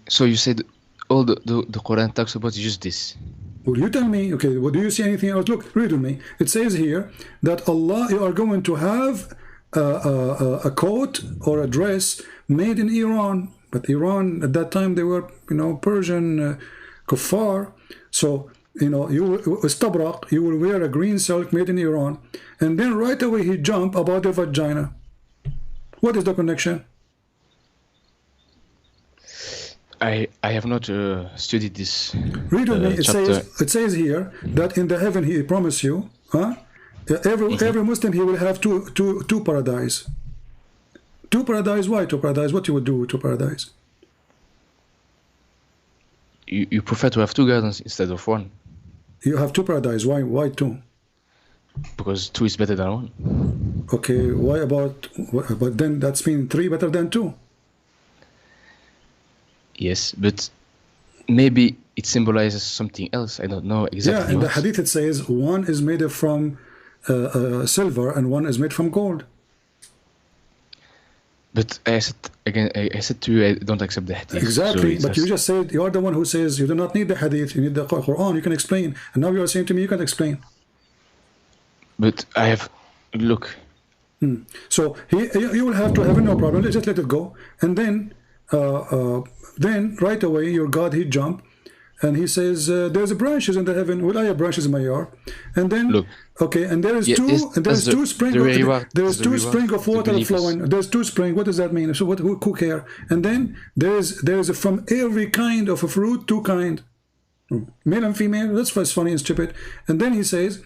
So you said all the Quran talks about just this. Well, you tell me, okay, well, do you see anything else? Look, read with me. It says here that Allah, you are going to have a coat or a dress made in Iran. But Iran, at that time, they were, Persian kuffar. So, you will wear a green silk made in Iran. And then right away he jump about the vagina. What is the connection? I have not studied this. Read with me. It says here that in the heaven he promised you, every Muslim he will have two paradise. Two paradise. Why two paradise? What you would do with two paradise? You prefer to have two gardens instead of one. You have two paradise. Why two? Because two is better than one. Okay. Why about? But then that's mean three better than two. Yes, but maybe it symbolizes something else. I don't know exactly. Yeah, in the hadith it says one is made from silver and one is made from gold. But I said to you, I don't accept the hadith. Exactly, but you just said, you are the one who says you do not need the hadith, you need the Quran, you can explain. And now you are saying to me, you can't explain. But I have, look. So you will have to have no problem, just let it go. And then right away, your God, he jump. And he says, there's branches in the heaven. Well, I have branches in my yard. And then, look, okay, and there is two spring of water flowing. There's two spring. What does that mean? So who care? And then there's from every kind of a fruit, two kind, male and female. That's what's funny and stupid. And then he says,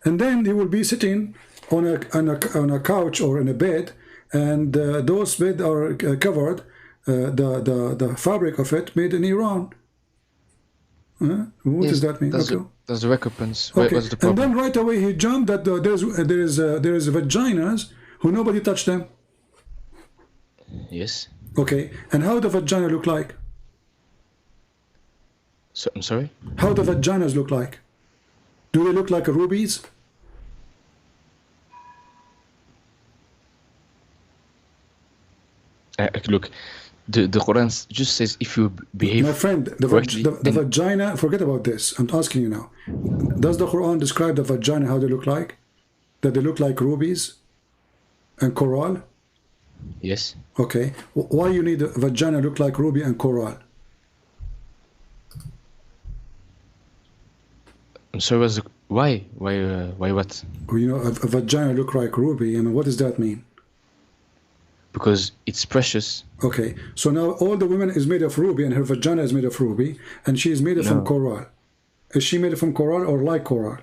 and then he will be sitting on a couch or in a bed, and those beds are covered. The fabric of it made in Iran. What does that mean? That's the recompense. Okay. What's the problem? And then right away he jumped that there is vaginas who nobody touched them. Yes. Okay, and how the vagina look like? So I'm sorry. How the vaginas look like? Do they look like rubies? Look, the Quran just says if you behave My friend, correctly, the then vagina, forget about this. I'm asking you now. Does the Quran describe the vagina how they look like? That they look like rubies and coral? yes. Okay. Why you need a vagina look like ruby and coral? I'm sorry. Why? Why what? You know, a vagina look like ruby. I mean, what does that mean? Because it's precious. Okay. So now all the women is made of ruby and her vagina is made of ruby and she is made from No. coral. Is she made from coral or like coral?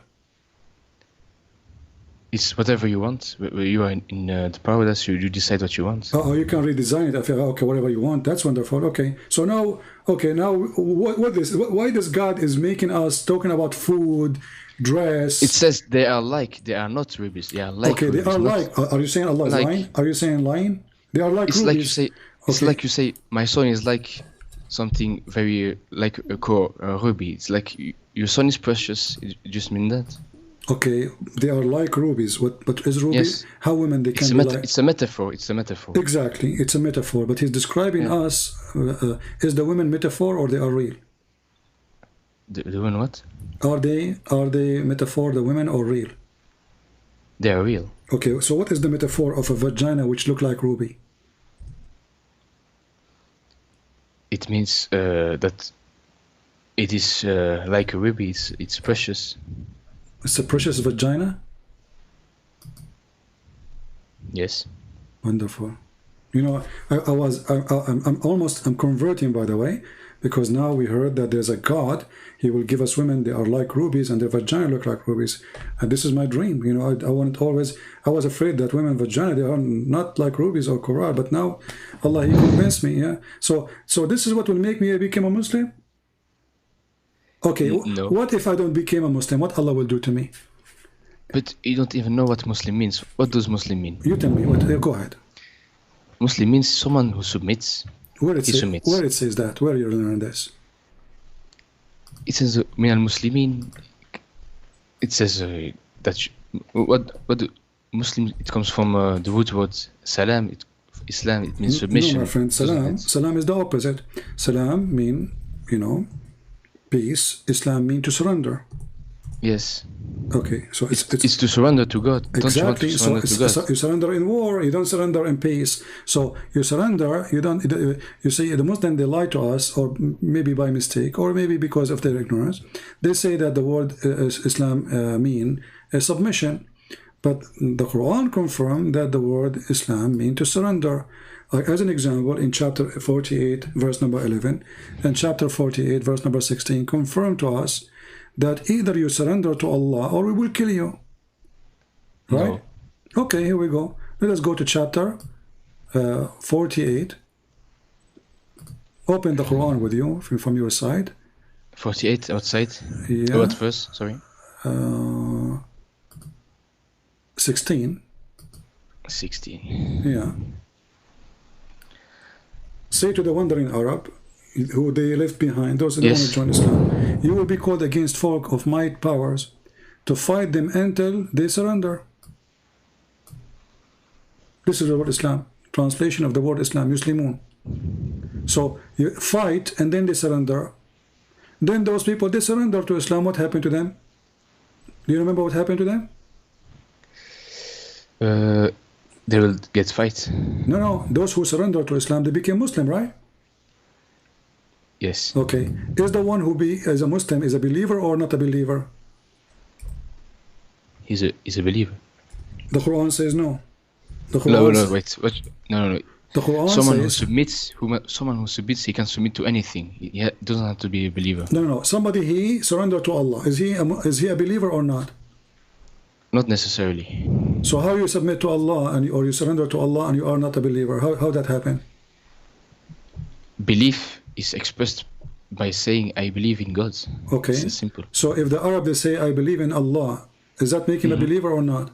It's whatever you want. You are in the paradise. You decide what you want. Oh, you can redesign it. I feel okay, whatever you want. That's wonderful. Okay, so now, why this God is making us talking about food, dress? It says they are not rubies. They are like. Okay, they rubies, are not like. Are you saying Allah is like- lying? Are you saying lying? They are like It's rubies. like you say. It's Okay. like you say. My son is like something very like a core ruby. It's like your son is precious. It just mean that. Okay, they are like rubies. But is ruby? Yes. How women they It's can a be like? It's a metaphor. It's a metaphor. Exactly, it's a metaphor. But he's describing Yeah. us. Is the women metaphor or they are real? The one what? Are they metaphor? The women or real? They are real. Okay, so what is the metaphor of a vagina which look like ruby? It means that it is like a ruby. It's precious. It's a precious vagina. Yes. Wonderful. You know, I'm converting, by the way, because now we heard that there's a God. He will give us women. They are like rubies, and their vagina look like rubies. And this is my dream. You know, I was afraid that women vagina they are not like rubies or coral. But now, Allah, He convinced me. Yeah. So this is what will make me become a Muslim. Okay. No. What if I don't become a Muslim? What Allah will do to me? But you don't even know what Muslim means. What does Muslim mean? You tell me. What? Go ahead. Muslim means someone who submits. Where it He submits. Where it says that? Where you learn this? It says min al-Muslimin. It says that what the Muslim. It comes from the root word salam. Islam. It means submission. No, my friend. Salam. Salam is the opposite. Salam mean, peace. Islam mean to surrender. Yes. Okay, so it's to surrender to God. Don't you want exactly. to So surrender to God? you surrender in war. You don't surrender in peace. So you surrender. You don't. You see, the Muslim they lie to us, or maybe by mistake, or maybe because of their ignorance. They say that the word Islam mean submission, but the Quran confirmed that the word Islam mean to surrender. Like as an example, in chapter 48, verse number 11, and chapter 48, verse number 16, confirm to us that either you surrender to Allah or we will kill you. Right? No. Okay, here we go. Let us go to chapter 48. Open the Quran with you from your side. 48 outside. Yeah. What verse? Sorry. 16. 16. Yeah. Say to the wandering Arab, who they left behind, those who don't want Yes. to join Islam, you will be called against folk of might powers to fight them until they surrender. This is the word Islam. Translation of the word Islam, Muslimun. So you fight and then they surrender. Then those people, they surrender to Islam. What happened to them? Do you remember what happened to them? They will get fight. No. Those who surrender to Islam, they became Muslim, right? Yes. Okay. Is the one who is a Muslim is a believer or not a believer? He's a believer. The Quran says no. The Quran No, wait. What? No. The Quran Someone who says submits, he can submit to anything. He doesn't have to be a believer. no. Somebody he surrendered to Allah. Is he a believer or not? Not necessarily. So how you submit to Allah or you surrender to Allah and you are not a believer? How that happen? Belief is expressed by saying I believe in God. Okay. It's simple. So if the Arab they say I believe in Allah, does that make him a believer or not?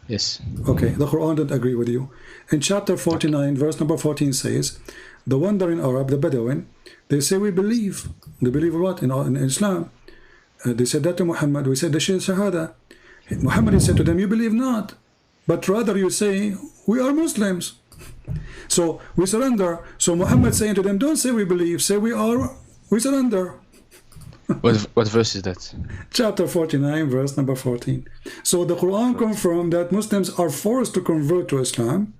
Yes. Okay, the Quran don't agree with you. In chapter 49, verse number 14 says, the wandering Arab, the Bedouin, they say we believe. They believe what? In Islam. They said that to Muhammad. We said the Shahada. Muhammad said to them, you believe not, but rather you say, we are Muslims. So we surrender. So Muhammad saying to them, don't say we believe, say we surrender. What verse is that? Chapter 49, verse number 14. So the Quran confirmed that Muslims are forced to convert to Islam.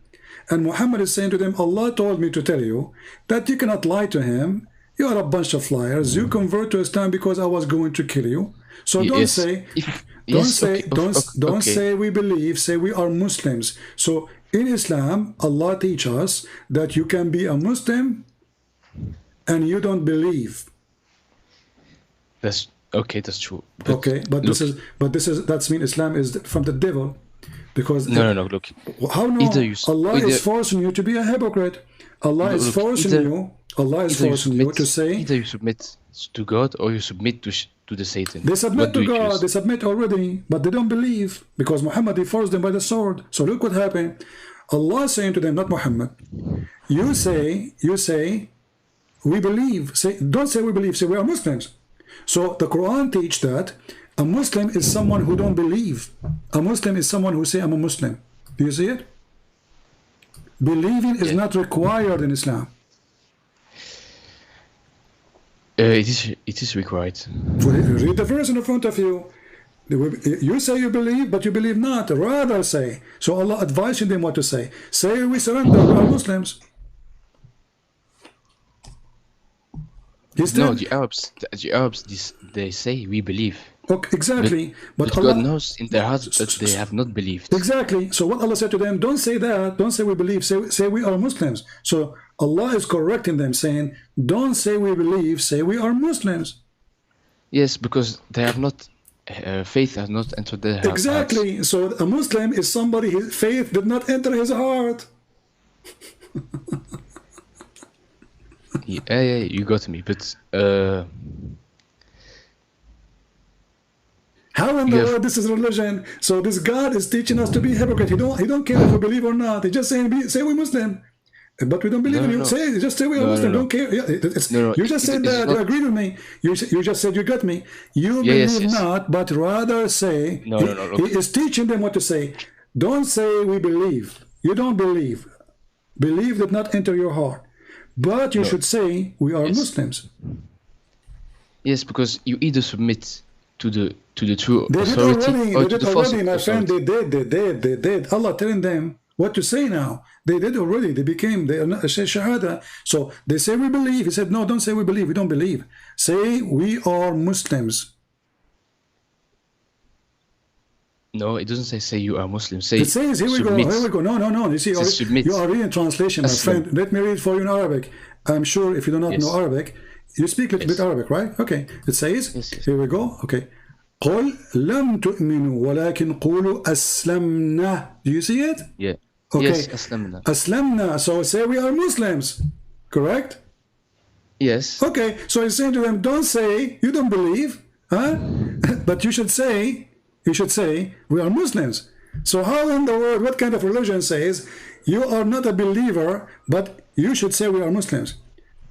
And Muhammad is saying to them, Allah told me to tell you that you cannot lie to him. You are a bunch of liars. You convert to Islam because I was going to kill you. So don't say, don't say we believe, say we are Muslims. So in Islam, Allah teaches us that you can be a Muslim and you don't believe. That's true. But okay, but look, that means Islam is from the devil, because no. Look, how no? Allah is forcing you to be a hypocrite. Allah is forcing you. Allah is forcing you to say either you submit to God or you submit to the Satan. They submit to God. They submit already, but they don't believe because Muhammad he forced them by the sword. So look what happened. Allah is saying to them, not Muhammad. You say we believe. Don't say we believe. Say we are Muslims. So the Quran teaches that a Muslim is someone who don't believe. A Muslim is someone who say I'm a Muslim. Do you see it? Believing is not required in Islam. It is required. Read the verse in front of you. You say you believe, but you believe not. Rather say. So Allah advising them what to say. Say we surrender. We are Muslims. No, the Arabs, they say we believe. Okay, exactly. But Allah, God knows in their hearts that they have not believed. Exactly. So what Allah said to them, don't say that. Don't say we believe. Say we are Muslims. So Allah is correcting them, saying, don't say we believe. Say we are Muslims. Yes, because they have not. Faith has not entered their hearts. Exactly. So a Muslim is somebody his faith did not enter his heart. Yeah, you got me. But how in the world this is religion? So this God is teaching us to be hypocrite. He don't care if we believe or not. He's just saying say we Muslim, but we don't believe in you. Just say we are Muslim. Don't care. Yeah, you just said that. You agreed with me. You just said you got me. You believe not, but rather say. He is teaching them what to say. Don't say we believe. You don't believe. Believe did not enter your heart. But you should say we are Muslims. Yes, because you either submit to the true authority or to the false authority. My friend, they did. Allah telling them what to say now. They did already. They say Shahada. So they say we believe. He said, no, don't say we believe. We don't believe. Say we are Muslims. No, it doesn't say you are Muslim. Say it says here we go. No. You see, you are reading translation, my friend. Let me read for you in Arabic. I'm sure if you do not know Arabic, you speak a little bit Arabic, right? Okay. It says, here we go. Okay. قل لم تؤمنوا ولكن قولوا أسلمنا. Do you see it? Yeah. Okay. Yes, أسلمنا. أسلمنا. So say we are Muslims. Correct? Yes. Okay. So he's saying to them, don't say you don't believe, huh? But you should say we are Muslims. So how in the world, what kind of religion says you are not a believer, but you should say we are Muslims?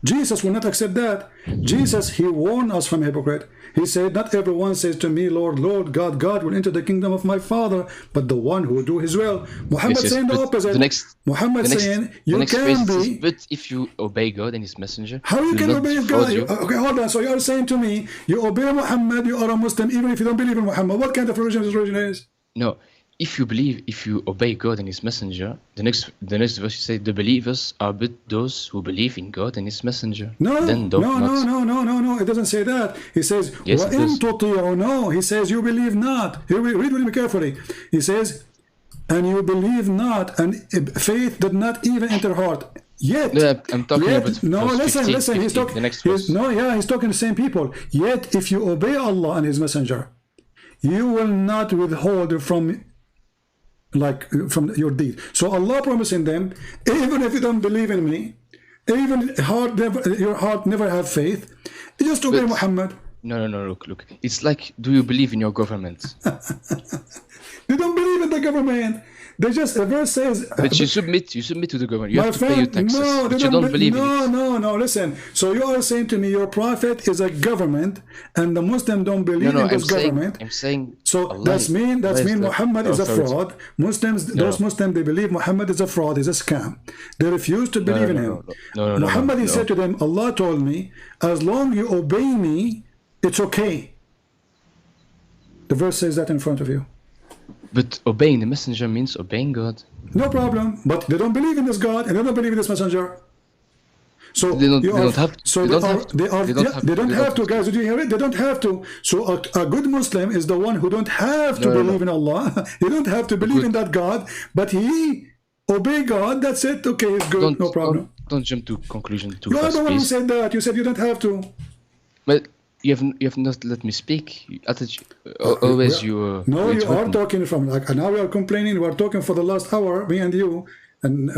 Jesus will not accept that. Jesus, he warned us from hypocrite. He said, not everyone says to me, Lord, Lord, God, God will enter the kingdom of my Father, but the one who will do his will. Muhammad saying the opposite. Muhammad saying, you can be. But if you obey God and his messenger, how you can obey God? Okay, hold on. So you are saying to me, you obey Muhammad, you are a Muslim, even if you don't believe in Muhammad. What kind of religion this religion is? No. If you obey God and his messenger, the next verse you say, the believers are but those who believe in God and his messenger. No, it doesn't say that. He says, yes, no, he says you believe not. Here we read with me carefully. He says, and you believe not, and faith did not even enter heart. Yet, I'm talking about listen. He's talking. The next verse. He's talking to the same people. Yet, if you obey Allah and his messenger, you will not withhold from your deed. So Allah promising them, even if you don't believe in me, even your heart never have faith, just obey Muhammad. No, look. It's like, do you believe in your government? They don't believe in the government. They just, a verse says... But you submit to the government. You My have to pay your friend, taxes. no, But you don't believe in it. No, listen. So you are saying to me your prophet is a government and the Muslims don't believe in this government. I'm saying... So Allah that's mean Muhammad is a authority. fraud. Those Muslims, they believe Muhammad is a fraud, is a scam. They refuse to believe in him. Muhammad, he said to them, Allah told me, as long you obey me, it's okay. The verse says that in front of you. But obeying the messenger means obeying God. No problem. But they don't believe in this God and they don't believe in this messenger. So they don't have to, guys. Did you hear it? They don't have to. So a good Muslim is the one who don't have to believe in Allah. He don't have to believe in that God, but he obey God. That's it. Okay, it's good. No problem. Don't jump to conclusion too fast. You are the one who said that. You said you don't have to. But you have not let me speak. Always you. No, you are talking from like now we are complaining. We are talking for the last hour, me and you. And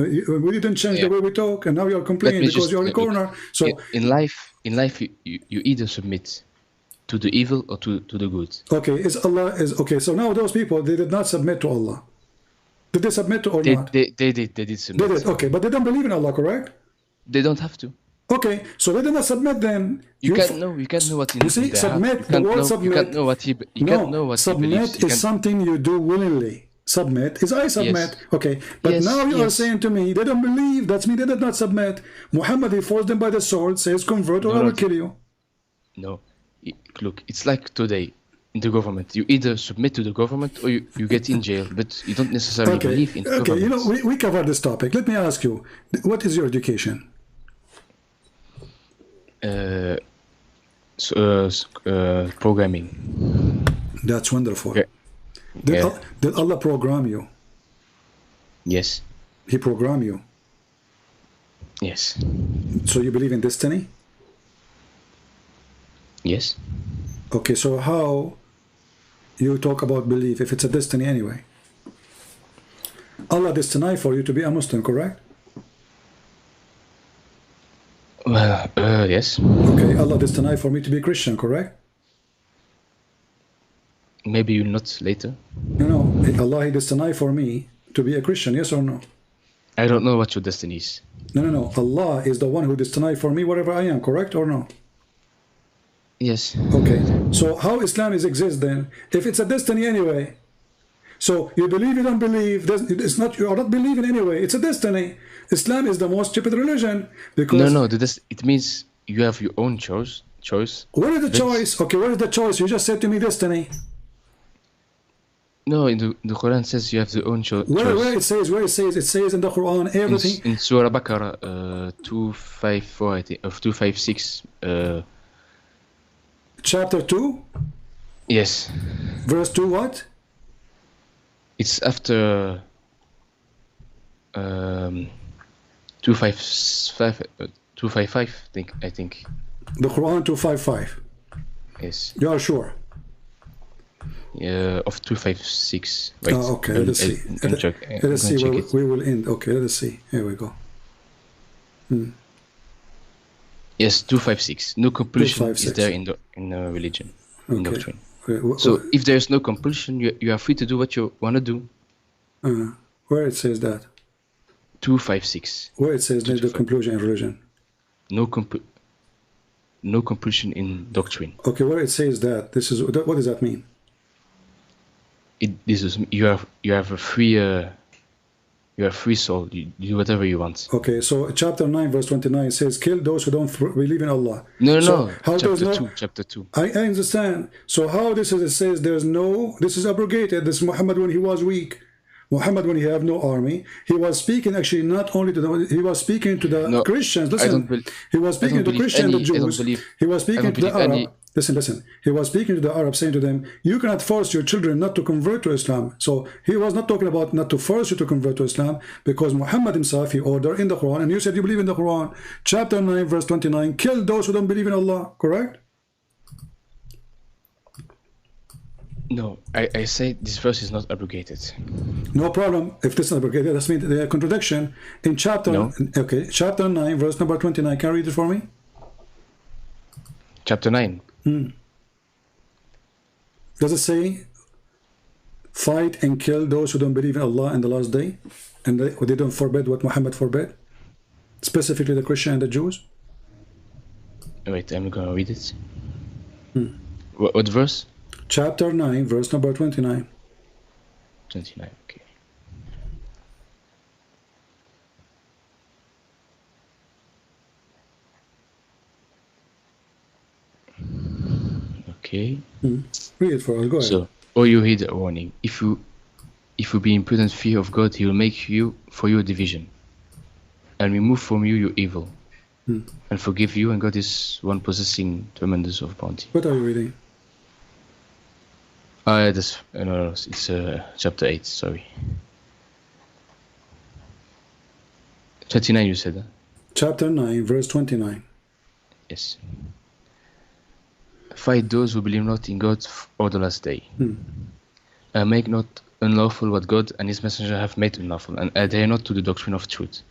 we didn't change the way we talk, and now you're complaining because you're in the corner. So in life, you either submit to the evil or to the good. Okay, okay. So now those people, they did not submit to Allah. Did they submit to or not? They did submit. They did. Okay, but they don't believe in Allah, correct? They don't have to. Okay, so they did not submit. Then you can't know what you see. Submit. The word submit. You can't know what he. You can't know what submit he believes. is something you do willingly. Submit is I submit. Yes. Okay, but now you are saying to me they don't believe. That's me. They did not submit. Muhammad, he forced them by the sword. Says convert or I will kill you. No, look, it's like today in the government. You either submit to the government or you get in jail, but you don't necessarily believe in the government. Okay, you know we covered this topic. Let me ask you, what is your education? Programming. That's wonderful. Okay. Did Allah program you? Yes. He programmed you? Yes. So you believe in destiny? Yes. Okay, so how you talk about belief if it's a destiny anyway? Allah destined for you to be a Muslim, correct? Well, yes. Okay, Allah destined for me to be a Christian, correct? Maybe you're not later. No, Allah he destined for me to be a Christian, yes or no? I don't know what your destiny is. No. Allah is the one who destined for me wherever I am, correct or no? Yes. Okay, so how Islam exists then? If it's a destiny anyway, so you believe, you don't believe, it's not, you are not believing anyway, it's a destiny. Islam is the most stupid religion because... No, it means you have your own choice. Where is the choice? Okay, where is the choice? You just said to me destiny. No, in the Quran says you have your own choice. Where it says? It says in the Quran everything. In Surah Baqarah 254, I think, of 256. Chapter 2? Yes. Verse 2 what? It's after 255, I think. The Quran 255. Yes. You are sure? Of 256. Right. Oh, okay, let us see. Let us see where we will end. Okay, let us see. Here we go. Yes, 256. No compulsion is there in the religion, in doctrine. So if there is no compulsion, you are free to do what you want to do. Where it says that? 256. Where it says there's the compulsion in religion? No compulsion in doctrine. Okay, where it says that, what does that mean? You have a free soul. You do whatever you want. Okay, so chapter 9 verse 29 says, kill those who don't believe in Allah. No. Chapter 2. I understand. So how it says this is abrogated. This Muhammad when he was weak. Muhammad when he had no army, he was speaking actually not only to he was speaking to the Christians. Listen, he was speaking to Christians, the Jews. He was speaking to the Arab. Listen. He was speaking to the Arab, saying to them, you cannot force your children not to convert to Islam. So he was not talking about not to force you to convert to Islam, because Muhammad himself, he ordered in the Quran, and you said you believe in the Quran, chapter 9, verse 29, kill those who don't believe in Allah, correct? No, I say this verse is not abrogated. No problem. If this is abrogated, that means the contradiction in chapter. No. Okay, chapter 9, verse number 29. Can you read it for me? Chapter 9. Does it say fight and kill those who don't believe in Allah and the last day, and they don't forbid what Muhammad forbid, specifically the Christian and the Jews? Wait, I'm gonna read it. What verse? Chapter 9, verse number 29. 29, okay. Okay. Read it for us, go ahead. So, or you heed a warning. If you be in prudent fear of God, He will make you for you a division, and remove from you your evil, and forgive you. And God is one possessing tremendous of bounty. What are you reading? No, it's chapter 8. Sorry. 29. You said that. Chapter 9, verse 29. Yes. Fight those who believe not in God or the last day. Make not unlawful what God and His messenger have made unlawful, and adhere not to the doctrine of truth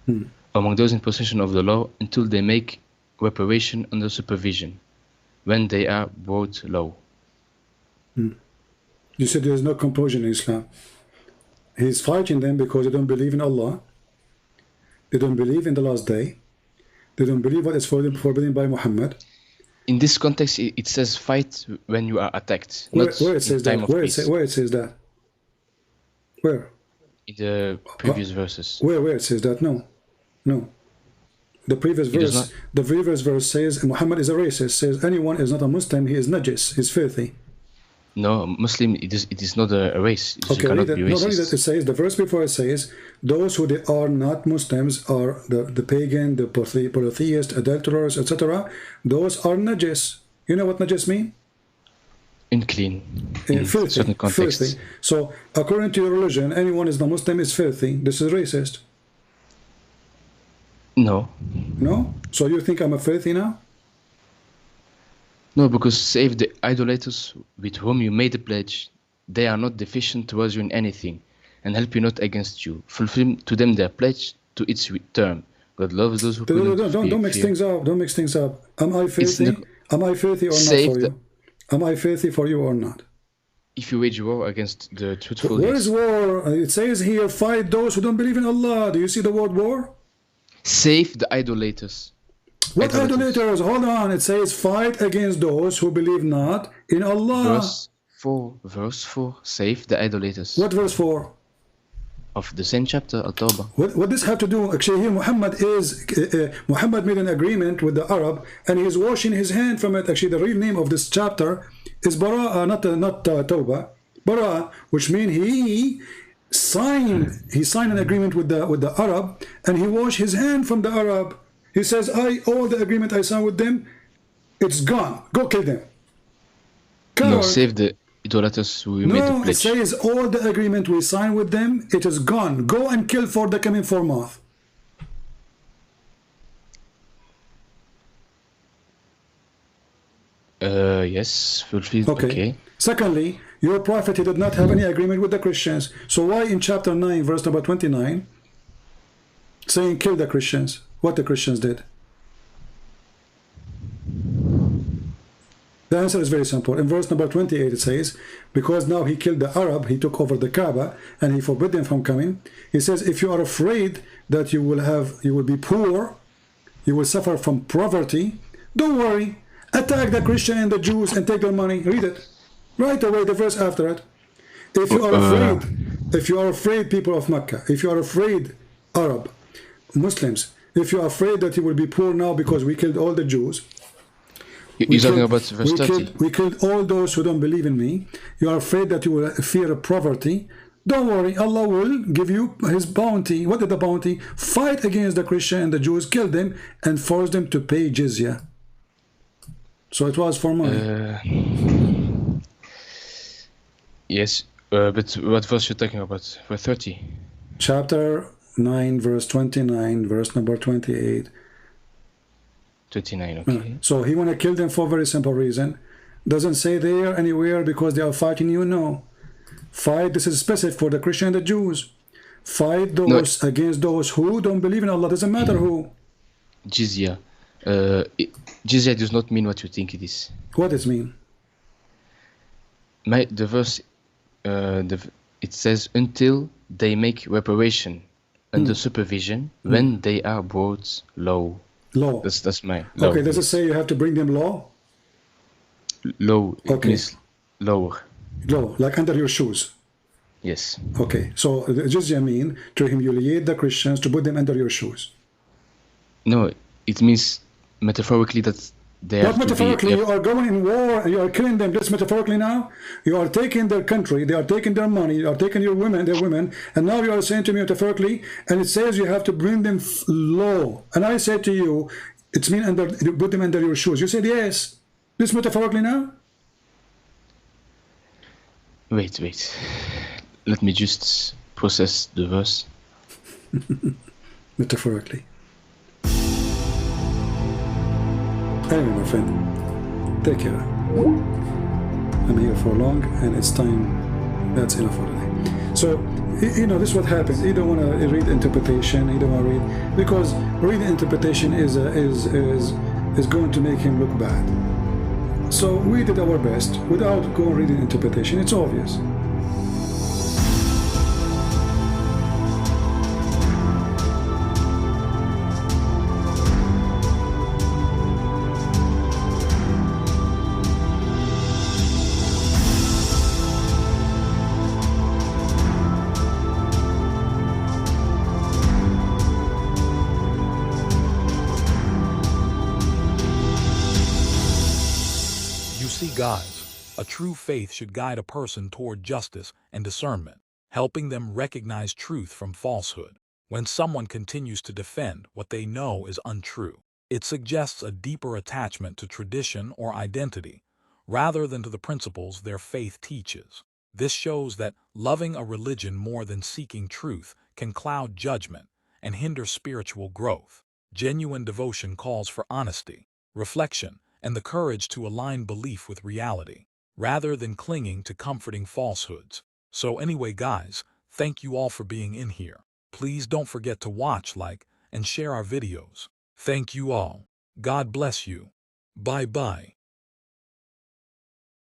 among those in possession of the law until they make reparation under supervision, when they are brought low. You said there is no compulsion in Islam. He's fighting them because they don't believe in Allah. They don't believe in the last day. They don't believe what is forbidden by Muhammad. In this context, it says fight when you are attacked. Where it says that? Where it says that? Where? In the previous verses. Where it says that? No. The previous verse says Muhammad is a racist. Says anyone is not a Muslim, he is najis, he's filthy. No, Muslim, it is not a race. Okay, you cannot be racist. Not only that, it says, the verse before it says, those who they are not Muslims are the pagan, the polytheist, adulterers, etc. Those are najis. You know what najis mean? Unclean. In filthy, certain contexts. Filthy. So, according to your religion, anyone is not Muslim is filthy. This is racist. No. No? So you think I'm a filthy now? No, because save the idolaters with whom you made the pledge, they are not deficient towards you in anything, and help you not against you. Fulfill to them their pledge to its term. God loves those who don't mix things up. Don't mix things up. Am I filthy? Am I filthy or not for you? Am I filthy for you or not? If you wage war against the truthful. Where is war? It says here, fight those who don't believe in Allah. Do you see the word war? Save the idolaters. What idolaters? Hold on. It says fight against those who believe not in Allah. Verse 4. Save the idolaters. What verse 4? Of the same chapter, At-Tawbah. What does have to do? Actually, here Muhammad made an agreement with the Arab, and he is washing his hand from it. Actually, the real name of this chapter is Bara'a, not Tawbah. Bara'a, which means he signed an agreement with the Arab, and he washed his hand from the Arab. He says, all the agreement I signed with them, it's gone. Go kill them. No, save the idolaters who made the pledge. No, it says all the agreement we signed with them, it is gone. Go and kill for the coming for month. Yes, fulfilled. Okay. Secondly, your prophet, he did not have any agreement with the Christians. So why in chapter 9, verse number 29, saying kill the Christians? What the Christians did? The answer is very simple. In verse number 28 it says, because now he killed the Arab, he took over the Kaaba, and he forbid them from coming. He says, if you are afraid that you will be poor, you will suffer from poverty, don't worry. Attack the Christian and the Jews and take their money. Read it. Right away, the verse after it. If you are afraid, people of Mecca, if you are afraid, Arab, Muslims, if you are afraid that you will be poor now because we killed all the Jews, you're talking about verse 30. We killed all those who don't believe in me. You are afraid that you will fear poverty. Don't worry, Allah will give you His bounty. What is the bounty? Fight against the Christian and the Jews, kill them, and force them to pay jizya. So it was for money. Yes, but what verse you're talking about? Verse 30. Chapter 9, verse 29, verse number 28. 29, okay. So he want to kill them for a very simple reason. Doesn't say there anywhere because they are fighting you. No. Fight, this is specific for the Christian and the Jews. Fight those against those who don't believe in Allah. Doesn't matter who. Jizya. Jizya does not mean what you think it is. What does it mean? The verse, it says until they make reparation under supervision when they are brought low. Law. That's my law. Okay, does it say you have to bring them law? Low, it Okay. means lower. Law, like under your shoes. Yes. Okay, so the jizya mean to humiliate the Christians, to put them under your shoes. No, it means metaphorically that they Not have to be. metaphorically, you are going in war and you are killing them. That's metaphorically now. You are taking their country, they are taking their money, you are taking your women, their women, and now you are saying to me metaphorically, and it says you have to bring them low. And I say to you, it's mean under, put them under your shoes. You said yes. This metaphorically now? Wait. Let me just process the verse. Metaphorically. Anyway, my friend, take care. I'm here for long, and it's time. That's enough for today. So, you know, this is what happens. You don't want to read interpretation. You don't want to read, because reading interpretation is going to make him look bad. So we did our best without going reading interpretation. It's obvious. See, guys, a true faith should guide a person toward justice and discernment, helping them recognize truth from falsehood. When someone continues to defend what they know is untrue, it suggests a deeper attachment to tradition or identity, rather than to the principles their faith teaches. This shows that loving a religion more than seeking truth can cloud judgment and hinder spiritual growth. Genuine devotion calls for honesty, reflection, and the courage to align belief with reality, rather than clinging to comforting falsehoods. So anyway, guys, thank you all for being in here. Please don't forget to watch, like, and share our videos. Thank you all. God bless you. Bye-bye.